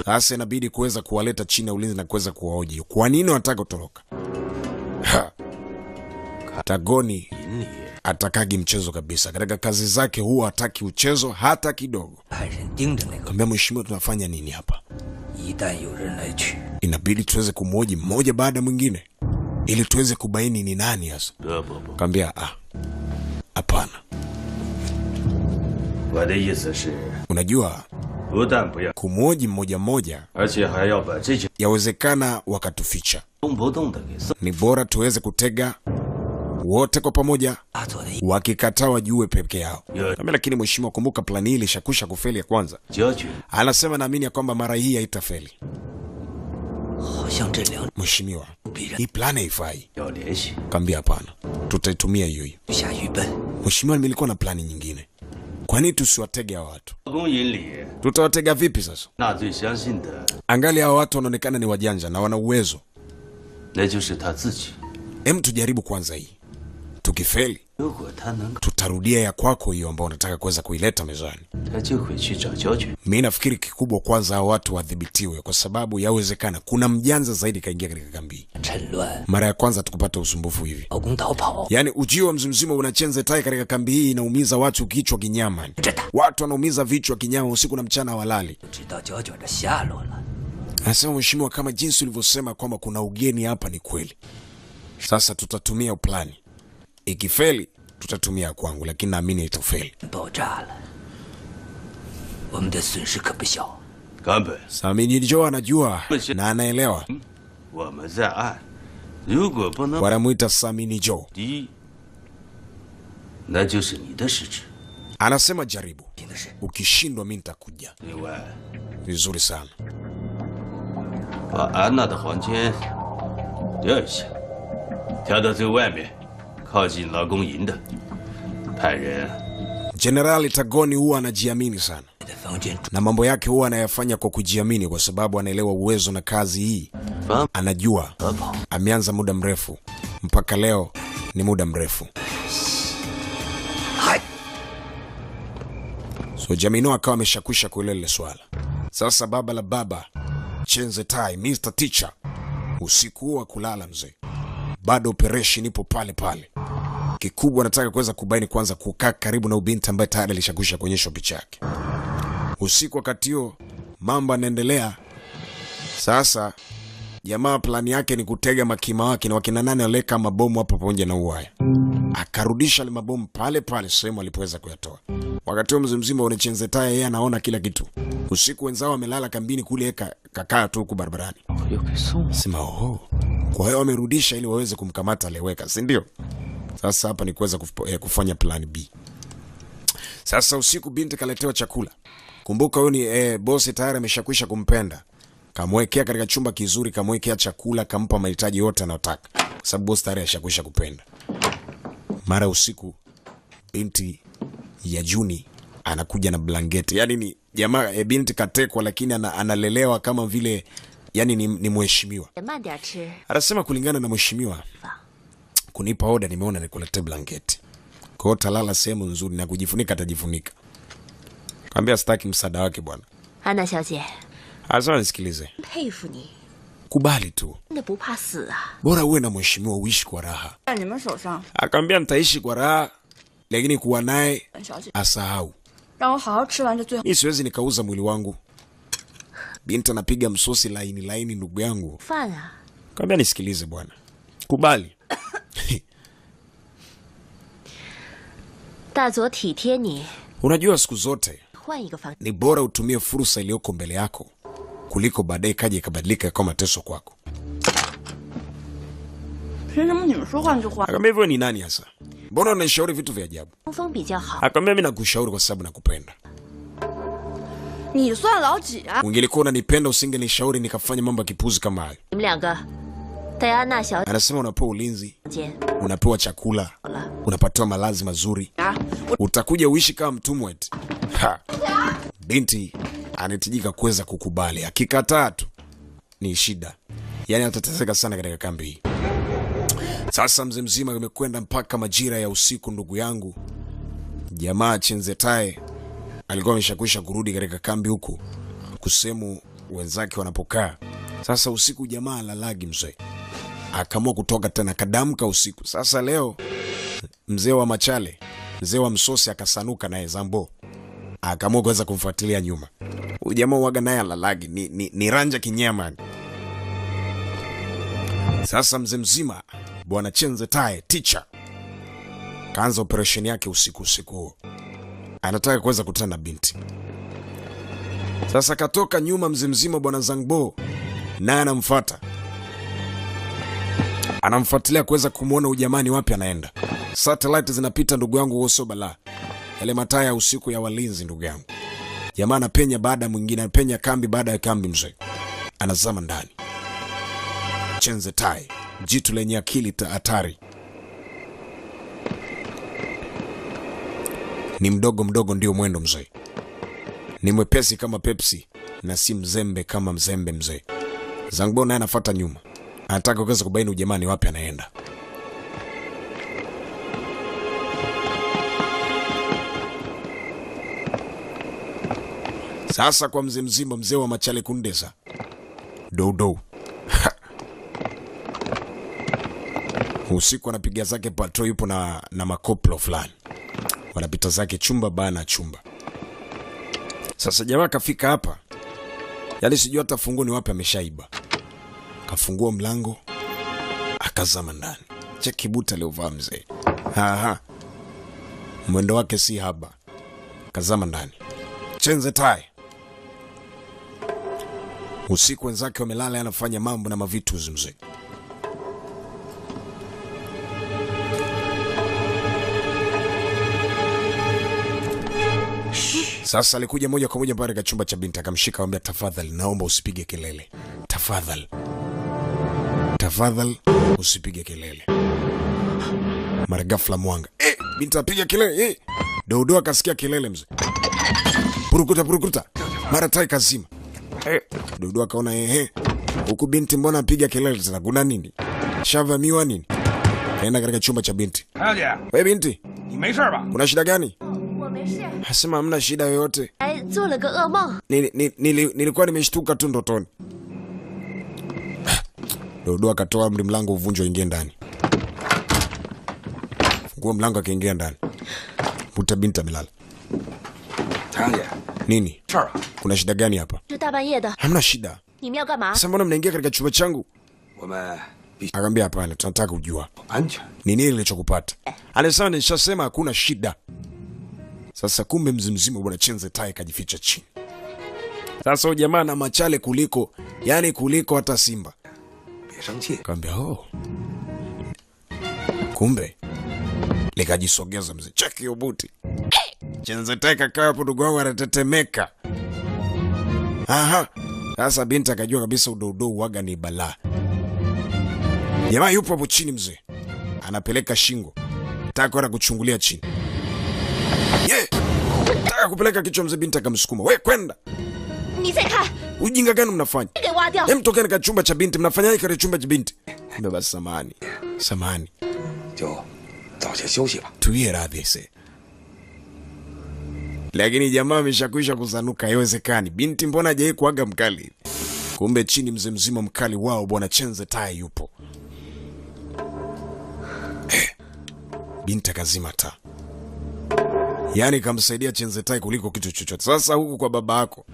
Sasa inabidi kuweza kuwaleta chini ya ulinzi na kuweza kuwahoji. Kwa nini wanataka kutoroka? Tagoni atakagi mchezo kabisa. Katika kazi zake huwa hataki uchezo hata kidogo. Kambia mheshimiwa, tunafanya nini hapa? Inabidi tuweze kumhoji mmoja baada mwingine ili tuweze kubaini ni nani hasa. Kambia hapana. Unajua kumhoji mmoja mmoja yawezekana wakatuficha. Ni bora tuweze kutega wote kwa pamoja, wakikataa wajue peke yao. Lakini mheshimiwa, kumbuka plani hii ilishakusha kufeli ya kwanza. Anasema naamini ya kwamba mara hii haitafeli. Mheshimiwa, hii plani haifai. Kambia hapana, tutaitumia hiyo hiyo. Mheshimiwa, nilikuwa na plani nyingine. Kwa nini tusiwatege hao watu? Tutawatega vipi sasa? Angali hao watu wanaonekana ni wajanja na wana uwezo. Tujaribu kwanza hii. Tukifeli, tutarudia ya kwako hiyo ambao unataka kuweza kuileta mezani. Mimi nafikiri kikubwa kwanza hao watu wadhibitiwe, kwa sababu yawezekana kuna mjanja zaidi kaingia katika kambi. Mara ya kwanza tukupata usumbufu hivi. Yaani ujio wa mzimzima una Chenze Tai katika kambi hii inaumiza watu kichwa kinyama. Watu wanaumiza vichwa kinyama usiku na mchana hawalali. Anasema mheshimiwa, kama jinsi ulivyosema kwamba kuna ugeni hapa ni kweli. Sasa tutatumia plani. Ikifeli tutatumia kwangu, lakini naamini itafeli. Samini Joe anajua na anaelewa. Wanamuita Samini Joe. Anasema jaribu. Ukishindwa mimi nitakuja. Vizuri sana. Generali Tagoni huwa anajiamini sana. Na mambo yake huwa anayafanya kwa kujiamini, kwa sababu anaelewa uwezo na kazi hii. Anajua ameanza muda mrefu, mpaka leo ni muda mrefu. So Jamino akawa ameshakwisha kuelele swala. Sasa baba la baba Chenze Tai Mr. Teacher, usiku huo wa kulala mzee, bado operation ipo pale pale. Kikubwa nataka kuweza kubaini kwanza kukaa karibu na ubinti ambaye tayari alishakwisha kuonyeshwa picha yake. Usiku wakati huo mambo yanaendelea. Sasa jamaa plani yake ni kutega makima wake na wakina nane waleka mabomu hapo pamoja na uwaya. Akarudisha ile mabomu pale pale sehemu alipoweza kuyatoa. Wakati huo mzimzima wa Chenze Tai yeye anaona kila kitu. Usiku wenzao wamelala kambini kule, kakaa tu huko barabarani. Sema kwa hiyo wamerudisha ili waweze kumkamata aliyeweka, si ndio? Sasa hapa ni kuweza kufanya plan B. Sasa usiku binti kaletewa chakula. Kumbuka huyo ni bosi tayari ameshakwisha kumpenda. Kamwekea katika chumba kizuri, kamwekea chakula, kampa mahitaji yote anayotaka, kwa sababu bosi tayari ameshakwisha kupenda. Mara usiku binti ya Juni anakuja na blanketi. Yani ni jamaa binti katekwa, lakini analelewa kama vile yani ni mheshimiwa. 慢点吃。 Anasema kulingana na mheshimiwa kunipa oda, nimeona nikulete blanketi. Kwa hiyo talala sehemu nzuri na kujifunika atajifunika. Kaambia sitaki msaada wake bwana. 安娜小姐， Anasema nisikilize. 佩服你， Kubali tu. 真的不怕死啊！ Bora uwe na mheshimiwa uishi kwa raha. 在你们手上， Akamwambia nitaishi kwa raha, lakini kuwa naye 本小姐， asahau. 让我好好吃完这最后。 Mimi siwezi nikauza mwili wangu. Binti anapiga msosi laini ndugu yangu. 饭啊， Kaambia nisikilize bwana. Kubali. 大佐体贴你， Unajua siku zote 换一个方。 ni bora utumie fursa iliyoko mbele yako kuliko baadaye kaje ikabadilika kama mateso kwako. 凭什么你们说换就换？ Akamwambia hivyo ni nani hasa? Mbona unanishauri vitu vya ajabu? 通风比较好。 Akamwambia mimi nakushauri kwa sababu nakupenda. 你算老几啊？ Ungelikuwa unanipenda usingenishauri nikafanya mambo ya kipuzi kama hayo. 你们两个，带安娜小 Anasema unapewa ulinzi, 姐 unapewa chakula, 好了， unapatiwa malazi mazuri. 啊， Utakuja uishi kama mtumwa eti. Ha. Binti anatijika kuweza kukubali. Akikataa tu ni shida. Yaani atateseka sana katika kambi hii. Sasa mzee mzima imekwenda mpaka majira ya usiku ndugu yangu. Jamaa Chenzetai alikuwa ameshakwisha kurudi katika kambi huku kusemu wenzake wanapokaa. Sasa usiku jamaa alalagi mzee. Akaamua kutoka tena kadamka usiku. Sasa leo mzee wa machale, mzee wa msosi akasanuka naye Zambo. Akaamua kuweza kumfuatilia nyuma. Huyu jamaa waga naye alalagi ni ranja kinyama. Sasa mzee mzima bwana Chenzetai teacher kaanza operation yake usiku huo. Anataka kuweza kutana na binti. Sasa katoka nyuma mzee mzima bwana Zangbo naye anamfuata. Anamfuatilia kuweza kumuona ujamani wapi anaenda. Satellite zinapita ndugu yangu woso bala. Yale mataa ya usiku ya walinzi ndugu yangu. Jamaa anapenya baada mwingine, anapenya kambi baada ya kambi mzee. Anazama ndani. Chenzetai, jitu lenye akili hatari. Ni mdogo ndio mwendo mzee. Ni mwepesi kama Pepsi na si mzembe kama mzembe mzee. Zangbo naye anafuata nyuma. Anataka kuweza kubaini ujamani wapi anaenda. Sasa kwa mzee mzima, mzee wa machale kundesa. Dodo. Usiku anapiga zake patrol, yupo na makoplo fulani. Wanapita zake chumba bana chumba. Sasa jamaa kafika hapa. Yaani sijui hata funguo ni wapi ameshaiba. Kafungua mlango akazama ndani. Cheki buta aliovaa mzee. Aha. Mwendo wake si haba. Kazama ndani. Chenzetai. Usiku wenzake wamelala, anafanya mambo na mavitu mzee. Sasa alikuja moja kwa moja mpaka chumba cha binti, akamshika akamwambia, tafadhali naomba usipige kelele. Tafadhali. Tafadhali usipige kelele. Mara ghafla mwanga. Binti apiga kelele. Dodo akasikia kelele mzee. Purukuta. Mara tai kazima. Dodo akaona huku binti mbona apiga kelele tena, kuna nini? Shavamiwa nini? Kaenda katika chumba cha binti. Wewe binti, kuna shida gani? 我没事， Hasema hamna shida yoyote. 还做了个噩梦。 Nilikuwa nimeshtuka tu ndotoni. Dodo akatoa amri mlango uvunjwe ingie ndani. Fungua mlango akaingia ndani. Puta binti amelala. Nini? Kuna shida gani hapa? 这大半夜的， Hamna shida. 你们要干嘛？ Sasa mbona mnaingia katika chumba changu? Akamwambia hapana, tunataka kujua ni nini kilichokupata. Alisema nishasema hakuna shida. Sasa kumbe mzimzima bwana Chenzetai kajificha chini. Sasa huyu jamaa na machale kuliko hata simba. Akamwambia kumbe likajisogeza mzee. Cheki hiyo buti. Chenzetai kakaa hapo, ndugu wangu anatetemeka. Aha. Sasa binti akajua kabisa udodo waga ni balaa. Jamaa yupo hapo chini mzee. Anapeleka shingo. Taka kwenda kuchungulia chini. Taka kupeleka kichwa mzee, binti akamsukuma. We kwenda. 你再看， Ujinga gani mnafanya? 给挖掉。 Hem, tokeni katika chumba cha binti. Mnafanyaje katika chumba cha binti? Baba samani. Samani. 就早些休息吧。 Tuwie radhi ese. Lakini jamaa ameshakwisha kusanuka, haiwezekani. Binti mbona hajawahi kuaga mkali? Kumbe chini mzee mzima mkali wao bwana Chenze Tai yupo. Binti akazima taa. Yaani kamsaidia Chenze Tai kuliko kitu chochote. Sasa huku kwa baba yako.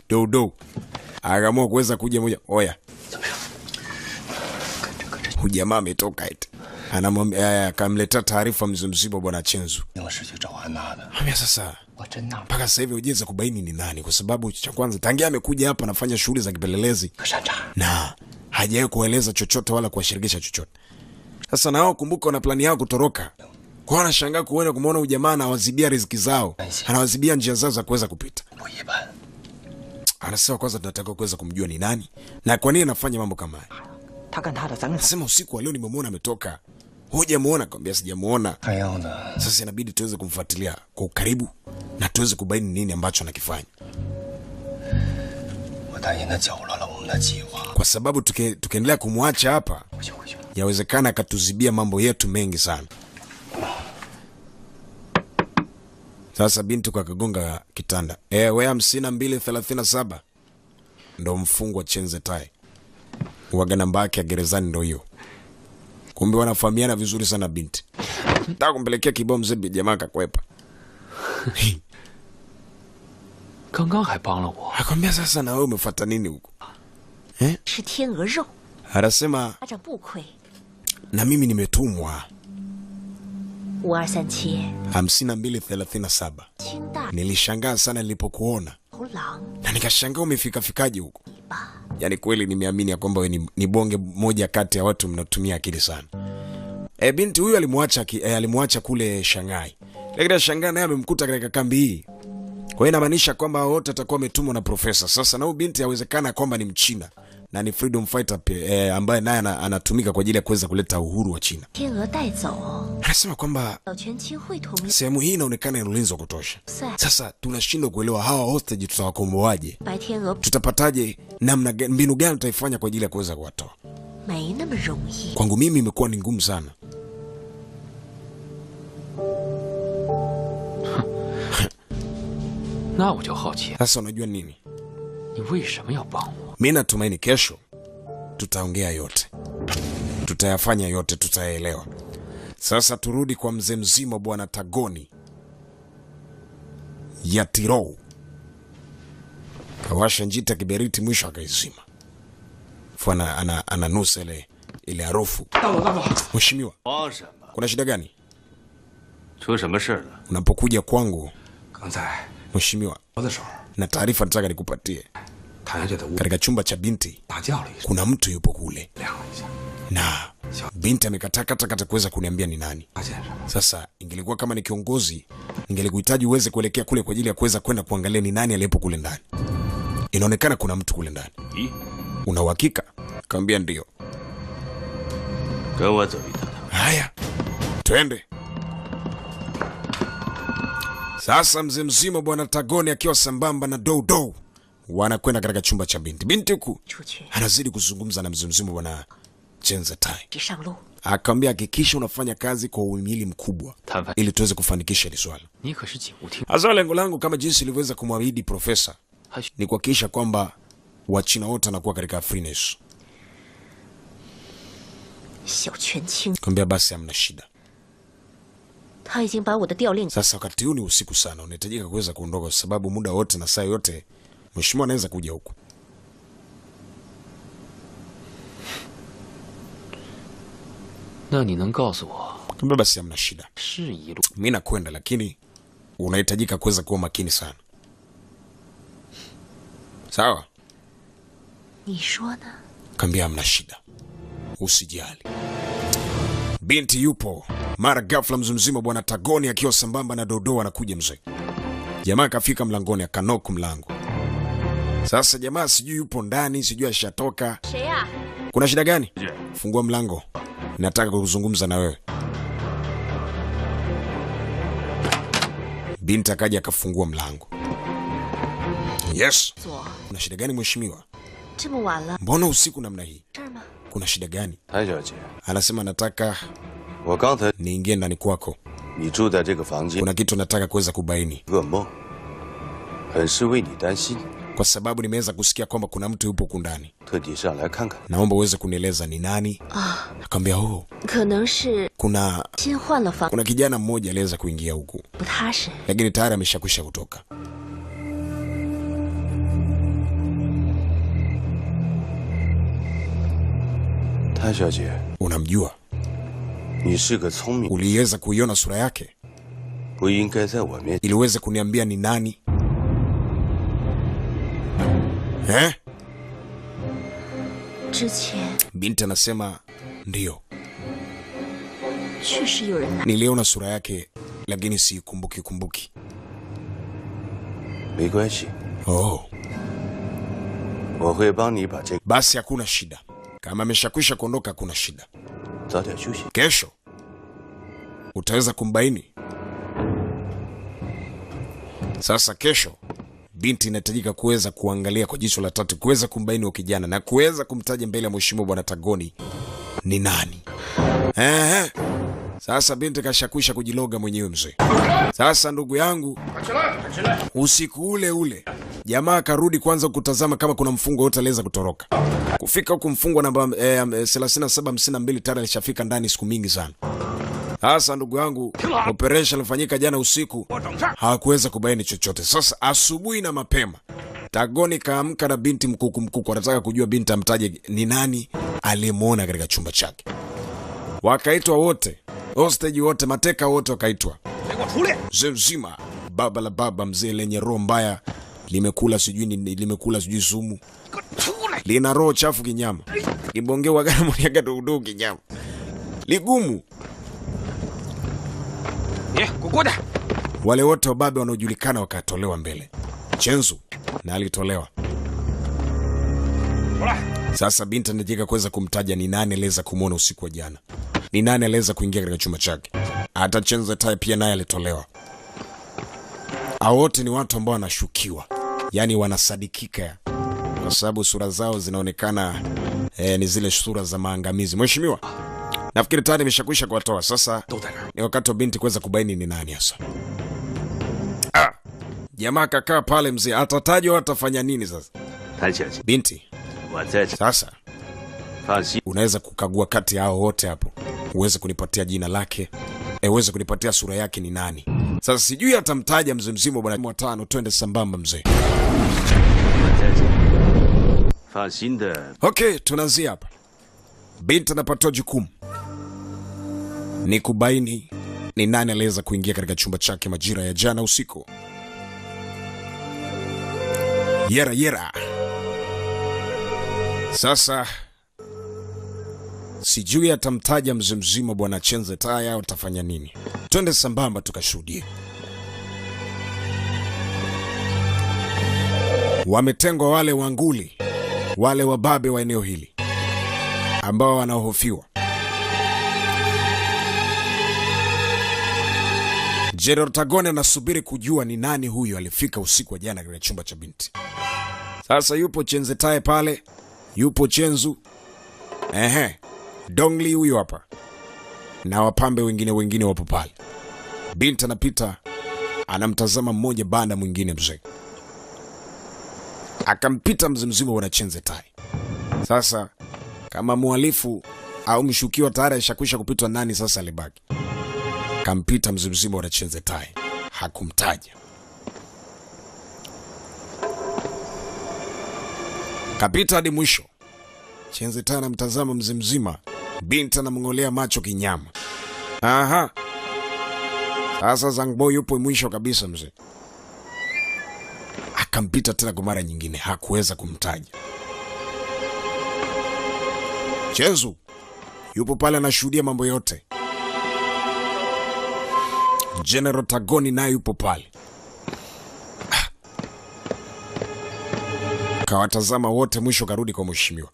Dodo. Akaamua kuweza kuja moja. Oya. Huyu jamaa ametoka eti. Anamwambia akamletea taarifa mzee mzima bwana Chenzu. 我是去找安娜的， Ambia sasa 我真纳闷， mpaka sasa hivi hujaweza kubaini ni nani, kwa sababu cha kwanza tangia amekuja hapa anafanya shughuli za kipelelezi 个山楂。 na hajawahi kueleza chochote wala kuwashirikisha chochote. Sasa nao kumbuka, wana plani yao kutoroka. Kwa hiyo anashangaa kumwona huyu jamaa anawazibia riziki zao, anawazibia njia zao za kuweza kupita. 不一般， Anasema kwanza tunataka kuweza kumjua ni nani na kwa nini anafanya mambo kama haya. 他干他的，咱们 Anasema usiku wa leo nimemwona ametoka. Hujamuona? Kwambia sijamuona. 还要呢， Sasa inabidi tuweze kumfuatilia kwa ukaribu na tuweze kubaini nini ambacho anakifanya. 我担心他搅乱了我们的计划。 Kwa sababu tukiendelea kumwacha hapa, 回去回去， yawezekana akatuzibia mambo yetu mengi sana. Sasa binti kwa kagonga kitanda. We 5237 ndo mfungwa Chenze Tai. Waga namba yake ya gerezani ndo hiyo. Kumbe wanafahamiana vizuri sana binti. Nataka kumpelekea kibao mzee, jamaa akakwepa. 刚刚还帮了我， Akamwambia sasa na wewe umefuata nini huko? 是天鹅肉， Anasema 家长不亏。 na mimi nimetumwa. 5237 5237. 清大 Nilishangaa sana nilipokuona. 头狼 Na nikashangaa umefikaje huko. Yaani kweli nimeamini ya kwamba wewe ni bonge moja kati ya watu mnatumia akili sana. Binti huyu alimwacha kule Shanghai. Lakini Shanghai naye amemkuta katika kambi hii. Kwa hiyo inamaanisha kwamba wote atakuwa ametumwa na profesa. Sasa na huyu binti yawezekana kwamba ni Mchina na ni freedom fighter ambaye naye anatumika kwa ajili ya kuweza kuleta uhuru wa China. 天鹅带走， Anasema kwamba 小泉亲会同意。 sehemu hii inaonekana ina ulinzi wa kutosha. 赛 Sasa tunashindwa kuelewa hawa hostage tutawakomboaje? 白天鹅 Tutapataje mbinu gani tutaifanya kwa ajili ya kuweza kuwatoa? 没那么容易。 Kwangu mimi imekuwa ni ngumu sana. 那我就好奇， Sasa unajua nini? 你为什么要帮我？ Mimi natumaini kesho tutaongea yote. Tutayafanya yote, tutaelewa. Sasa turudi kwa mzee mzima bwana Tagoni ya Tirou. Kawasha njita kiberiti, mwisho akaizima. Fwana ananusa ile harufu. Mheshimiwa, 慌什么？ kuna shida gani? 出什么事了？ Unapokuja kwangu 刚才 mheshimiwa, 我的时候， na taarifa nataka nikupatie. 谭家的屋 Katika chumba cha binti 大叫了一声， kuna mtu yupo kule 亮了一下。 na binti amekataa kata kuweza kuniambia ni nani. 大先生， Sasa ingelikuwa kama ni kiongozi, ningelikuhitaji uweze kuelekea kule kwa ajili ya kuweza kwenda kuangalia ni nani aliyepo kule ndani. Inaonekana kuna mtu kule ndani. 咦， Una uhakika? Kaambia ndio. 跟我走一趟。 Haya, twende. Sasa mzee mzima bwana Tagoni akiwa sambamba na Dodo wanakwenda katika chumba cha binti. Binti huku 出去， anazidi kuzungumza na mzee mzima bwana Chenze Tai. 直上路。 Akamwambia hakikisha unafanya kazi kwa uhimili mkubwa 摊贩， ili tuweze kufanikisha hili swala. 你可是警务厅， Hasa lengo langu kama jinsi nilivyoweza kumwahidi profesa 还需 ni kuhakikisha kwamba Wachina wote wanakuwa katika freeness. 小泉清， Kaambia basi hamna shida. 他已经把我的调令 Sasa wakati huu ni usiku sana, unahitajika kuweza kuondoka kwa sababu muda wote na saa yote mheshimiwa anaweza kuja huku. 那你能告诉我 Kaambia basi hamna shida. 是一路 Mimi nakwenda, lakini unahitajika kuweza kuwa makini sana. Sawa? 你说呢？ Kaambia hamna shida. Usijali. Binti yupo. Mara ghafla mzumzima bwana Tagoni akiwa sambamba na Dodo anakuja mzee. Jamaa akafika mlangoni akanoku mlango. Sasa jamaa sijui yupo ndani, sijui ashatoka. 谁呀？ Kuna shida gani? Fungua mlango. Nataka kuzungumza na wewe. Binti akaja akafungua mlango. Yes. 左， Kuna shida gani mheshimiwa? 这么晚了， Mbona usiku namna hii? 这儿吗？ Kuna shida gani? 谭小姐， Anasema nataka 我刚才 niingie ndani kwako. 你住在这个房间， Kuna kitu nataka kuweza kubaini. 噩梦，很是为你担心， Kwa sababu nimeweza kusikia kwamba kuna mtu yupo huku ndani. 特地上来看看。 Naomba uweze kunieleza ni nani? 啊， Akamwambia oh, 可能是 kuna 新换了房， kijana mmoja aliweza kuingia huku, 不踏实。 lakini tayari ameshakwisha kutoka. 谭小姐， Unamjua? 你是个聪明， Uliweza kuiona sura yake? 不应该在我面 Ili uweze kuniambia ni nani? Eh? 之前 Binti anasema ndiyo, 确实有人来， niliona sura yake lakini siikumbuki. 没关系， Oh, 我会帮你把这个 basi hakuna shida. Kama ameshakwisha kuondoka hakuna shida. 早点休息。 Kesho utaweza kumbaini. Sasa kesho binti inahitajika kuweza kuangalia kwa jicho la tatu, kuweza kumbaini wa kijana na kuweza kumtaja mbele ya mheshimiwa bwana Tagoni ni nani. Sasa binti kashakwisha kujiloga mwenyewe mzee. Sasa ndugu yangu, usiku ule ule jamaa karudi kwanza kutazama kama kuna mfungo wote aliweza kutoroka. Kufika huku mfungo namba 3752 tayari alishafika ndani siku mingi sana. Sasa ndugu yangu, operation ilifanyika jana usiku, hawakuweza kubaini chochote. Sasa asubuhi na mapema Tagoni kaamka na binti mkuku, anataka kujua binti amtaje ni nani aliyemwona katika chumba chake. Wakaitwa wote, hostage wote, mateka wote wakaitwa. Mzee mzima, baba la baba, mzee lenye roho mbaya, limekula sijui sumu, lina roho chafu kinyama, libongewa garamu ya gadudu kinyama, ligumu. Wale wote wababe wanaojulikana wakatolewa mbele. Chenzu na alitolewa. Sasa binti anataka kuweza kumtaja ni nani aliweza kumuona usiku wa jana, ni nani aliweza kuingia katika chumba chake. Hata Chenzu tae pia naye alitolewa. Hao wote ni watu ambao wanashukiwa, yani wanasadikika, kwa sababu sura zao zinaonekana ni zile sura za maangamizi. Mheshimiwa, nafikiri tayari nimeshakwisha kuwatoa. Sasa ni wakati wa binti kuweza kubaini ni nani hasa. Jamaa kakaa pale, mzee atatajwa, atafanya nini sasa? 谭小姐， Binti, 我在这， sasa 放心， unaweza kukagua kati ya hao wote hapo, uweze kunipatia jina lake, uweze kunipatia sura yake ni nani. Sasa sijui atamtaja mzee mzima bwana watano, twende sambamba mzee. 我在这，放心的。 Okay, tunaanzia hapa. Binti anapata jukumu ni kubaini ni nani aliweza kuingia katika chumba chake majira ya jana usiku. Yera. Sasa sijui atamtaja mzee mzima bwana Chenze Taya, utafanya nini? Twende sambamba tukashuhudie. Wametengwa wale wanguli, wale wababe wa eneo hili ambao wanahofiwa. General Tagoni anasubiri kujua ni nani huyo alifika usiku wa jana katika chumba cha binti. Sasa yupo Chenze Tae pale, yupo Chenzu, Dongli huyo hapa, na wapambe wengine wapo pale. Binti anapita, anamtazama mmoja banda mwingine mzee. Akampita mzee mzima wana Chenze Tae. Sasa kama muhalifu au mshukiwa tayari ashakwisha kupitwa, nani sasa alibaki? Kampita mzee mzima wana Chenze Tae, hakumtaja. Kapita hadi mwisho. Chenze Tae anamtazama mzee mzima, binti anamngolea macho kinyama. Aha. Sasa Zangbo yupo mwisho kabisa mzee. Akampita tena kwa mara nyingine, hakuweza kumtaja. Chenzu yupo pale anashuhudia mambo yote. General Tagoni naye yupo pale. Kawatazama wote, mwisho karudi kwa mheshimiwa.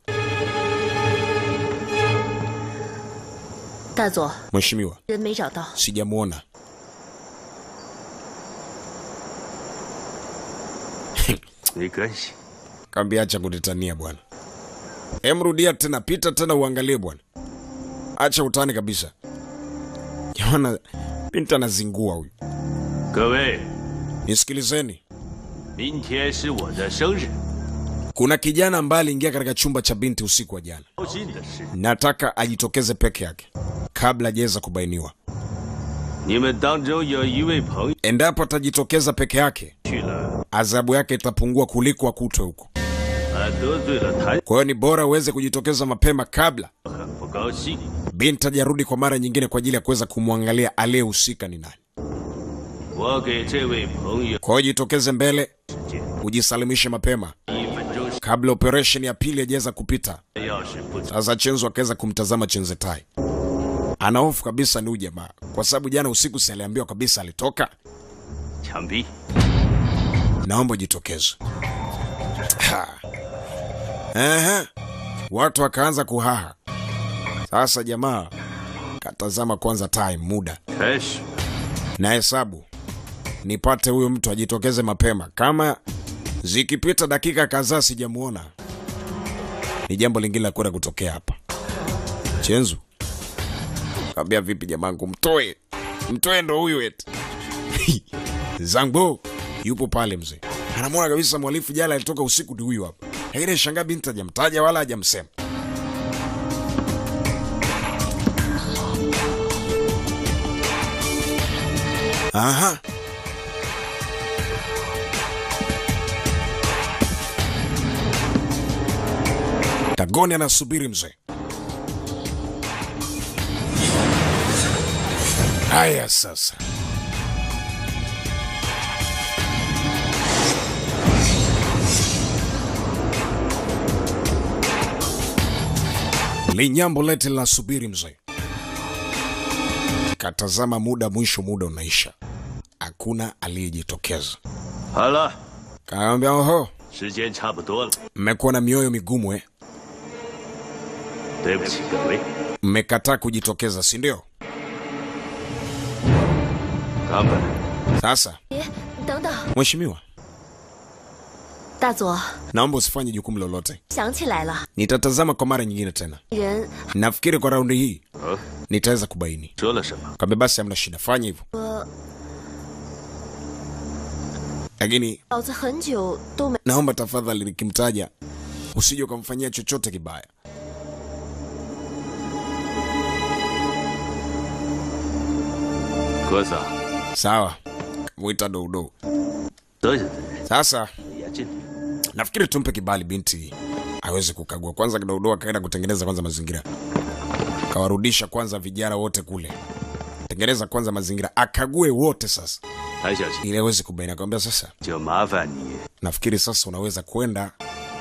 大佐， Mheshimiwa, 人没找到， sijamuona. 没关系。 Kaambia acha kunitania bwana. Emrudia tena, pita tena uangalie bwana. Acha utani kabisa. Jamani, binti anazingua huyu. 各位， Nisikilizeni. 明天是我的生日。 Kuna kijana ambaye aliingia katika chumba cha binti usiku wa jana. 高兴的是， Nataka ajitokeze peke yake kabla hajaweza kubainiwa. 你们当中有一位朋友 Endapo atajitokeza peke yake, 去了， adhabu yake itapungua kuliko akutwe huko. 得罪了他， Kwa hiyo ni bora uweze kujitokeza mapema kabla 很不高兴。 binti hajarudi kwa mara nyingine kwa ajili ya kuweza kumwangalia aliyehusika ni nani. 我给这位朋友 Kwa hiyo jitokeze mbele, 时间 ujisalimishe mapema 1分钟， kabla operation ya pili hajaweza kupita. 要是不 Sasa Chenzo akaweza kumtazama Chenzetai. Ana hofu kabisa ni huyu jamaa, kwa sababu jana usiku si aliambiwa kabisa alitoka. 枪毙， Naomba ujitokeze. Ha. Ehe. Watu wakaanza kuhaha. Sasa jamaa katazama kwanza time, muda 开始。 na hesabu, nipate huyo mtu ajitokeze mapema. Kama zikipita dakika kadhaa sijamuona, ni jambo lingine la kwenda kutokea hapa. Chenzu kaambia, vipi jamangu, mtoe ndo huyu eti. Zangbo yupo pale mzee, anamwona kabisa mwalifu jala alitoka usiku ni huyu hapa, lakini shangaa binti hajamtaja wala hajamsema. Aha. Tagoni anasubiri mzee. Haya sasa. Linyambo lete linasubiri mzee. Katazama muda, mwisho muda unaisha. Hakuna aliyejitokeza. 好了， Kaambia, oho, 时间差不多了。 mmekuwa na mioyo migumu eh? 对不起各位， Mmekataa kujitokeza, si ndio? 冈本， Sasa 别，等等， mheshimiwa, 大佐， naomba usifanye jukumu lolote. 想起来了， Nitatazama kwa mara nyingine tena. 人 Nafikiri kwa raundi hii 啊， nitaweza kubaini. 说了什么？ Kaambia basi hamna shida, fanya hivyo. lakini 老子很久都没 naomba tafadhali nikimtaja usije ukamfanyia chochote kibaya. 哥子， Sawa, mwita Dodo. 得罪的人 Sasa 严谨点。 nafikiri tumpe kibali binti aweze kukagua kwanza. Dodo akaenda kutengeneza kwanza mazingira, kawarudisha kwanza vijana wote kule, tengeneza kwanza mazingira, akague wote sasa 谭小姐， ili aweze kubaini. Akamwambia sasa, 就麻烦你 nafikiri sasa unaweza kwenda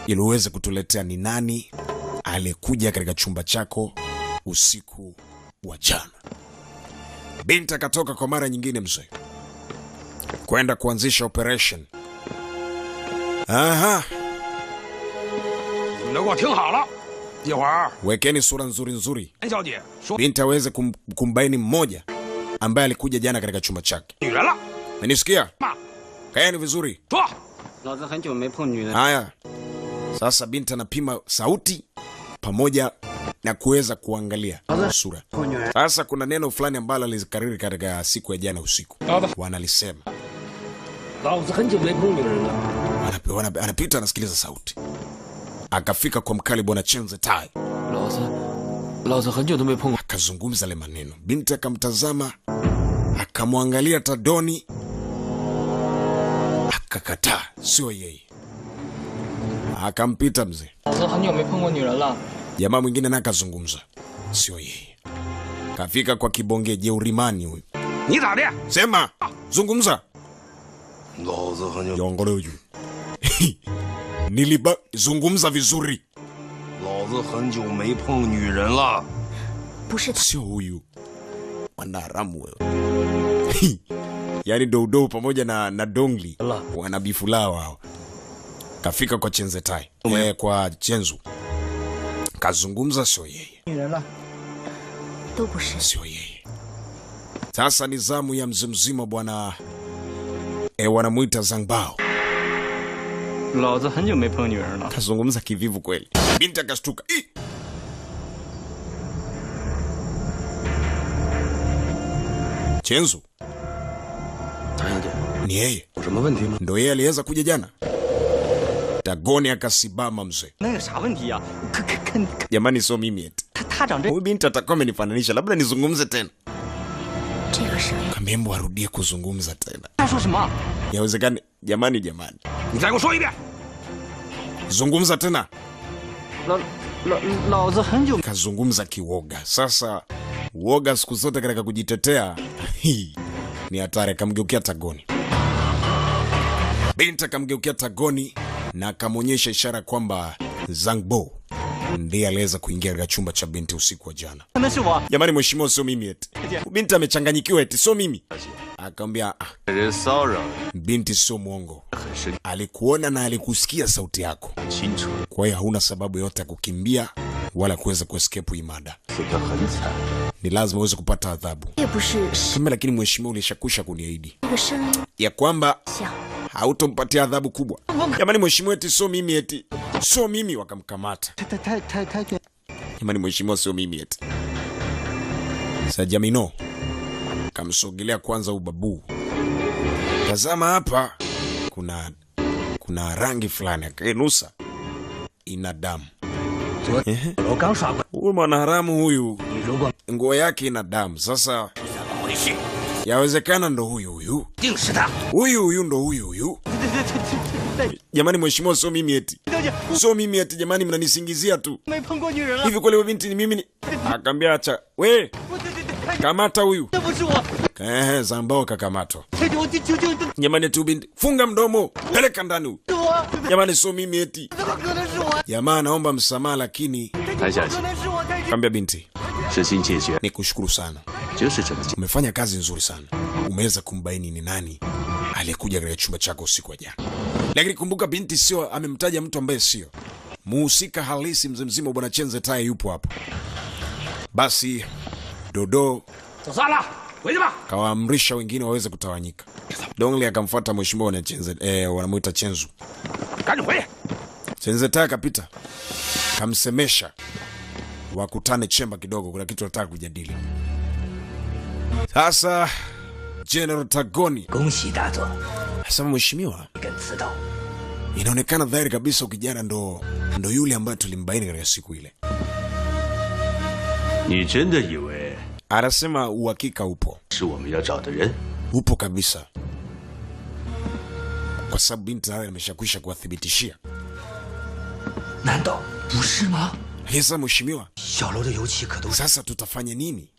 ili uweze kutuletea ni nani aliyekuja katika chumba chako usiku wa jana. Binti akatoka kwa mara nyingine mzee kwenda kuanzisha operation. Aha, 你们都给我听好了，一会儿 wekeni sura nzuri nzuri, 严小姐说 binti aweze kumbaini mmoja ambaye alikuja jana katika chumba chake. 女人了， Menisikia? 妈 Kaeni vizuri. 说 老子很久没碰女人。 Haya, sasa binti anapima sauti pamoja na kuweza kuangalia sura. Sasa kuna neno fulani ambalo alikariri katika siku ya jana usiku, wanalisema 老子很久没碰女人了。 anapita anasikiliza sauti, akafika kwa mkali bwana Chenzetai, 老子很久都没碰过。 akazungumza le maneno. Binti akamtazama, akamwangalia Tadoni, akakataa, sio yeye, akampita mzee. 老子很久没碰过女人了。 Jamaa mwingine naye akazungumza, sio yeye, kafika kwa kibonge Jeurimani huyu. 你咋的？ Sema, zungumza. 老子很久， Yongole huyu. Zungumza vizuri. 老子很久没碰女人了。 不是他， Sio huyu. Wanaharamu wewe. Yaani Dodo pamoja na Dongli wana bifu lao hao. Kafika kwa Chenzetai, kwa Chenzu. Kazungumza, sio yeye. 女人了。 都不是。 Sio yeye. Sasa ni zamu ya mzee mzima bwana wanamuita Zangbao. 老子很久没碰女人了。 Kazungumza kivivu kweli. Binti akashtuka. Chenzu. Ni yeye. Ndo yeye aliweza kuja jana. Dagoni akasimama mzee. Jamani sio mimi eti. Huyu binti atakuwa amenifananisha, labda nizungumze tena. Kamembo arudie kuzungumza tena. Yawezekani jamani. Zungumza tena. Kazungumza kiwoga. Sasa uoga siku zote katika kujitetea ni hatari. Akamgeukia Dagoni. Binti akamgeukia Dagoni na akamonyesha ishara kwamba Zangbo ndiye aliweza kuingia katika chumba cha binti usiku wa jana. Jamani mheshimiwa, sio mimi eti. Binti amechanganyikiwa eti, sio mimi. Akamwambia binti sio mwongo. Alikuona na alikusikia sauti yako. Kwa hiyo hauna sababu yote ya kukimbia wala kuweza kuescape imada. Ni lazima uweze kupata adhabu. Kama lakini mheshimiwa ulishakusha kuniahidi ya kwamba hautompatia adhabu kubwa. Jamani mheshimiwa eti sio mimi eti. Sio mimi, wakamkamata. Jamani mheshimiwa sio mimi eti. Sajamino kamsogelea kwanza ubabu. Tazama hapa kuna rangi fulani akaenusa ina damu. Huyu mwanaharamu huyu nguo yake ina damu. Sasa yawezekana ndo huyu ndo huyu. Jamani mheshimiwa sio mimi eti. Sio mimi eti jamani, mnanisingizia tu. Hivi kweli binti ni mimi? Akaambia acha. We kamata huyu. Zambao kakamatwa. Jamani tu binti, funga mdomo, peleka ndani huyu. Jamani sio mimi eti. Jamaa naomba msamaha lakini kaambia binti, nikushukuru sana. Umefanya kazi nzuri sana. Umeweza kumbaini ni nani aliyekuja katika chumba chako usiku wa jana. Lakini kumbuka binti sio amemtaja mtu ambaye sio muhusika halisi. Mzee bwana Chenze Tai yupo hapa. Basi Dodo kawaamrisha wengine waweze kutawanyika. Dongli akamfuata mheshimiwa na Chenze wanamuita Chenzu. Chenze Tai kapita. Kamsemesha wakutane chemba kidogo, kuna kitu nataka kujadili. Sasa General Dagoni asema mheshimiwa, inaonekana dhahiri kabisa ukijana ndo yule ambaye tulimbaini katika siku ile. Anasema uhakika upo. Upo kabisa. Kwa sababu binti naye ameshakwisha kuwathibitishia. Sasa mheshimiwa, sasa tutafanya nini?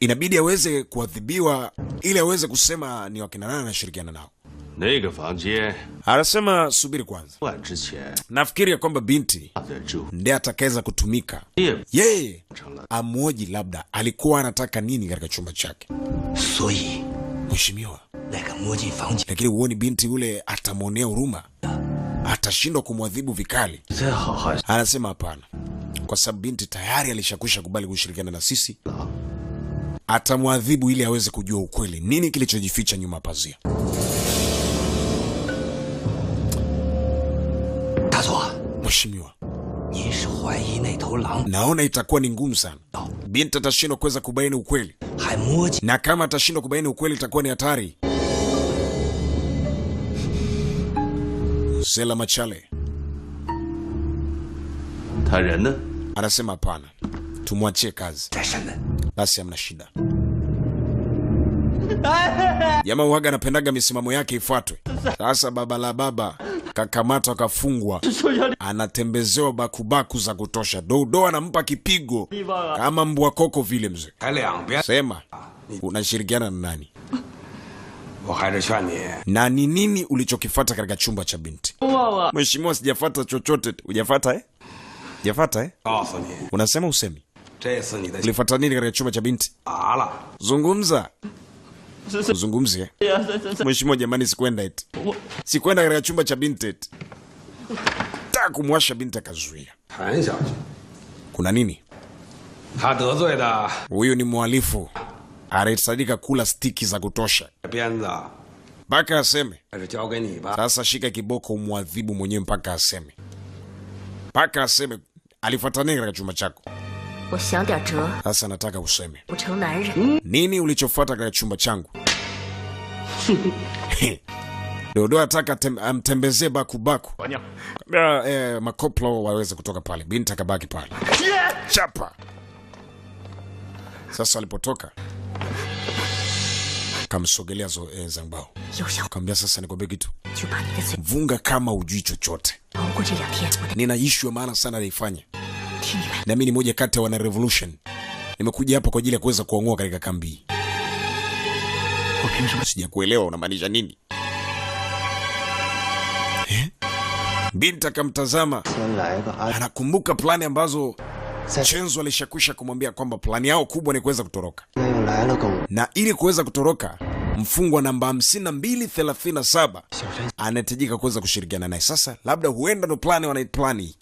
Inabidi aweze kuadhibiwa ili aweze kusema ni wakina nani anashirikiana nao. Anasema subiri kwanza. Nafikiri ya kwamba binti ndiye atakaweza kutumika. Yeye amuoji labda alikuwa anataka nini katika chumba chake. Mheshimiwa, lakini uoni binti yule atamwonea huruma? Atashindwa kumwadhibu vikali? Anasema hapana. Kwa sababu binti tayari alishakwisha kubali kushirikiana na sisi. Atamwadhibu ili aweze kujua ukweli, nini kilichojificha nyuma pazia. Mheshimiwa, naona itakuwa ni ngumu sana. Binti atashindwa kuweza kubaini ukweli. Na kama atashindwa kubaini ukweli itakuwa ni hatari. Zela Machale anasema hapana, tumwachie kazi. Basi hamna shida. Jamaa uhaga anapendaga misimamo yake ifuatwe. Sasa baba la baba kakamata kafungwa, anatembezewa bakubaku za kutosha. Dodo anampa kipigo kama mbwa koko vile mzee. Sema unashirikiana na nani? Na ni nini ulichokifuata katika chumba cha binti? Mheshimiwa, sijafuata chochote. Hujafuata Hujafuata Unasema usemi. Ulifuata nini katika chumba cha binti? Zungumza. Uzungumzie. Mheshimiwa jamani, sikwenda eti. Sikwenda katika chumba cha binti eti. Taka kumwasha binti akazuia. Kuna nini? Huyu ni mhalifu. Anahitajika kula stiki za kutosha. mpaka aseme. 还是交给你吧。 Sasa shika kiboko umwadhibu mwenyewe mpaka aseme. Mpaka aseme alifuata nini katika chumba chako. 我想点辙， Sasa nataka useme. 不成男人。 Nini ulichofuata katika chumba changu? Dodo ataka amtembezee bakubaku. Makoplo waweze kutoka pale. Binti akabaki pale. Chapa. Sasa alipotoka kamsogelea Zangbao. 有效， Kaambia sasa nikwambie kitu. 就把你的嘴 Vunga kama ujui chochote. 熬过这2天，我得 Nina issue ya maana sana naifanya. 替你们。 Na mimi ni moja kati ya wana revolution. Nimekuja hapa kwa ajili ya kuweza kuongoa katika kambi. Sijakuelewa unamaanisha nini? Binti akamtazama. Anakumbuka plani ambazo Chenzo alishakwisha kumwambia kwamba plani yao kubwa ni kuweza kutoroka. Na ili kuweza kutoroka, mfungwa namba 5237 anahitajika kuweza kushirikiana naye. Sasa labda huenda ndo plani wanaiplani.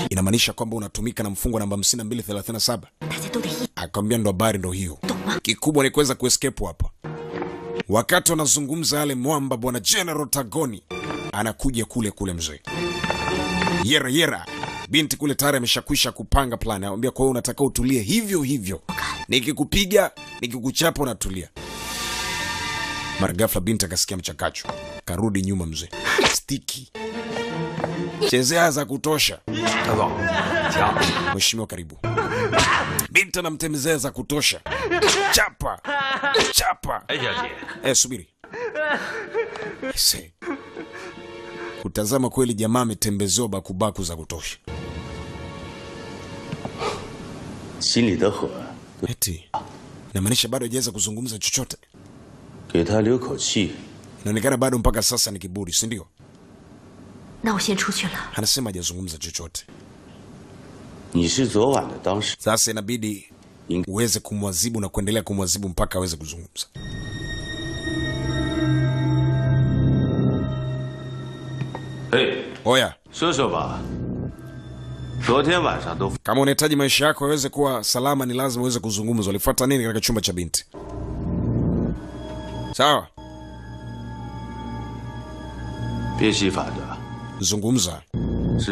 Inamaanisha kwamba unatumika na mfungwa namba 5237. 大家都得一 Akamwambia ndo habari ndo hiyo. Kikubwa ni kuweza kuescape hapa. Wakati wanazungumza yale mwamba bwana General Tagoni anakuja kule mzee. Yera. Binti kule tayari ameshakwisha kupanga plani. Anamwambia kwa hiyo unataka utulie hivyo. Nikikupiga, nikikuchapa unatulia. Mara ghafla binti akasikia mchakacho. Karudi nyuma mzee. Stiki. Chezea za kutosha. Mheshimiwa karibu. Binti anamtemezea za kutosha. Chapa. 哎，小姐， Subiri. Kutazama kweli jamaa ametembezewa bakubaku za kutosha. 心里的火， Eti. Inamaanisha bado hajaweza kuzungumza chochote. 给他留口气。 Inaonekana bado mpaka sasa ni kiburi, si ndio? 那我先出去了。 Anasema hajazungumza chochote. 你是昨晚的当事， Sasa inabidi uweze kumwazibu na kuendelea kumwazibu mpaka aweze kuzungumza. 嘿， Oya, 说说吧。昨天晚上都 kama unahitaji maisha yako yaweze kuwa salama ni lazima uweze kuzungumza. Ulifuata nini katika chumba cha binti? Sawa? 别洗法的， Zungumza.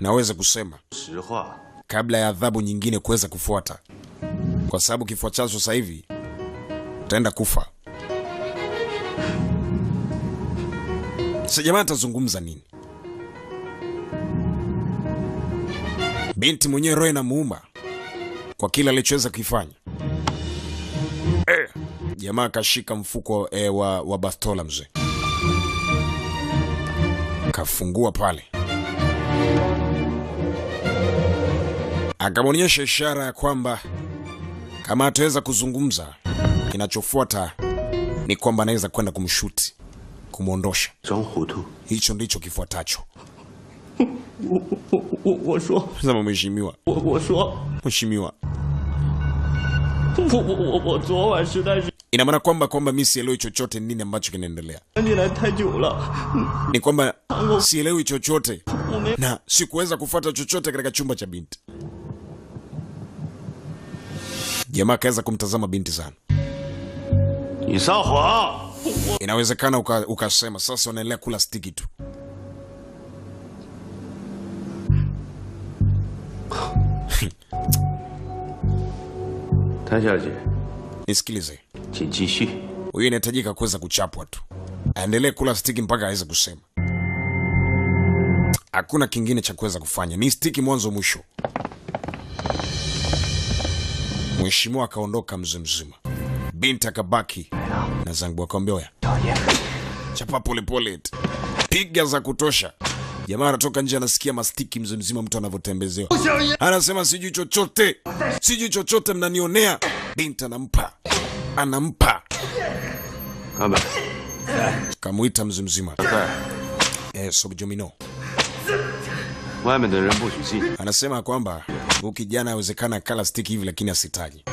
Naweza kusema 实话。 kabla ya adhabu nyingine kuweza kufuata. Kwa sababu kifua chako sasa hivi utaenda kufa. Sasa jamaa atazungumza nini? Binti mwenyewe roho inamuuma kwa kila alichoweza kufanya. Jamaa akashika mfuko wa bastola mzee. Kafungua pale. Akamwonyesha ishara ya kwamba kama ataweza kuzungumza, kinachofuata ni kwamba anaweza kwenda kumshuti, kumuondosha. 装糊涂。 Hicho ndicho kifuatacho. 我说 Sema mheshimiwa, 我说 mheshimiwa. 我昨晚实在是 Ina maana kwamba mimi sielewi chochote nini ambacho kinaendelea. 想起来太久了， Ni kwamba sielewi chochote na sikuweza kufuata chochote katika chumba cha binti. Jamaa kaweza kumtazama binti sana. 你撒谎！ Inawezekana ukasema sasa unaendelea kula stiki tu. 谭小姐， Nisikilize. 请继续。 Huyu inahitajika kuweza kuchapwa tu. Aendelee kula stiki mpaka aweze kusema. Hakuna kingine cha kuweza kufanya. Ni stiki mwanzo mwisho. Mheshimiwa akaondoka mzima. Binti akabaki na Zangbu akamwambia, "Oya. Chapa pole pole. Piga za kutosha." Jamaa anatoka nje anasikia mastiki mzima mtu anavyotembezewa. Anasema sijui chochote. Sijui chochote mnanionea. Binti anampa. Kama Kamuita mzima. Sobjomino. 外面的人不许进。 Anasema kwamba huyu kijana hawezekana kala stiki hivi lakini asitaji.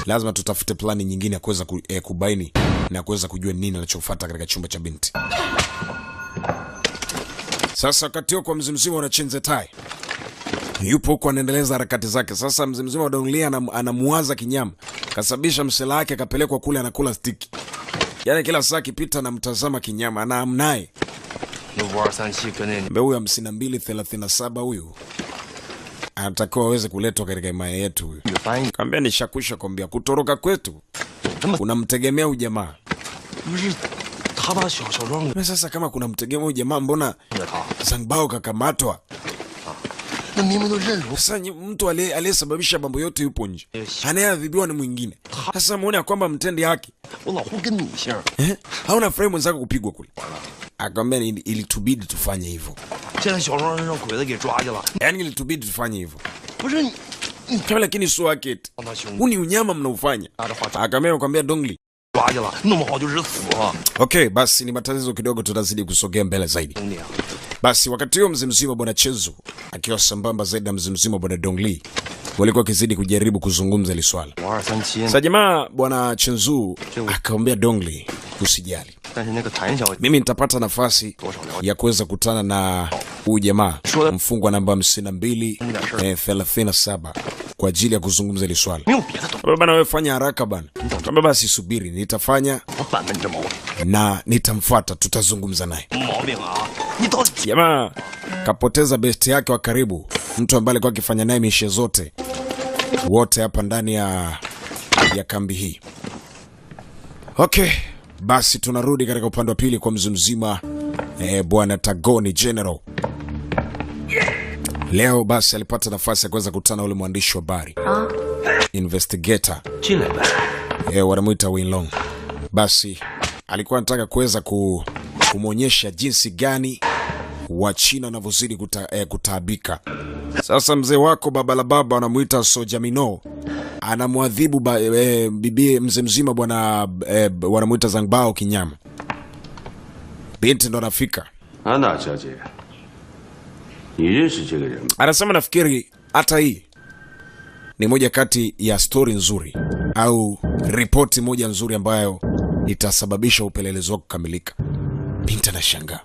Lazima tutafute plani nyingine ya kuweza kubaini na kuweza kujua nini anachofuata katika chumba cha binti. Sasa wakati kwa mzima unachenze tai. Yupo huko anaendeleza harakati zake. Sasa mzima wa Donglia anamuwaza kinyama. kasababisha msela wake akapelekwa kule anakula stiki. Yaani kila saa akipita anamtazama kinyama na amnaye. Mbe huyu 5237 huyu anatakiwa aweze kuletwa katika himaya yetu huyu. Kaambia nishakusha kwambia kutoroka kwetu unamtegemea huyu jamaa. Na sasa kama kuna mtegemea huyu jamaa mbona Zangbao kakamatwa? Sasa mtu aliyesababisha mambo yote yupo nje. Anayeadhibiwa ni mwingine. Sasa muone kwamba mtendi haki. Hauna frame mwenzako kupigwa kule. Akamwambia ilitubidi tufanye hivyo. Yaani ilitubidi tufanye hivyo. Kama lakini sio haki. Huu ni unyama mnaufanya. Akamwambia Dongli. Okay, basi ni matatizo kidogo, tutazidi kusogea mbele zaidi. Basi wakati huo mzee mzima bwana Chenzu akiwa sambamba zaidi na mzee mzima bwana Dongli walikuwa kizidi kujaribu kuzungumza ile swala. Sasa jamaa bwana Chenzu akamwambia Dongli, usijali. Mimi nitapata nafasi ya kuweza kutana na huyu jamaa mfungwa namba 5237 kwa ajili ya kuzungumza ile swala. Baba na wewe fanya haraka bana. Kama basi subiri, nitafanya na nitamfuata, tutazungumza naye. Jamaa kapoteza besti yake wa karibu, mtu ambaye alikuwa akifanya naye mishe zote, wote hapa ndani ya kambi hii. Okay, basi tunarudi katika upande wa pili kwa mzee mzima bwana Tagoni General. Leo basi alipata nafasi ya kuweza kukutana ule mwandishi wa habari investigator wanamuita Winlong. Basi alikuwa anataka kuweza kumwonyesha jinsi gani wa China wanavyozidi kutaabika. Sasa mzee wako baba la baba wanamuita Sojamino anamwadhibu bibi mzee mzima bwana wanamuita Zangbao kinyama. Binti ndo anafika. Anasema nafikiri hata hii ni moja kati ya story nzuri au ripoti moja nzuri ambayo itasababisha upelelezi wako kukamilika. Binti anashangaa.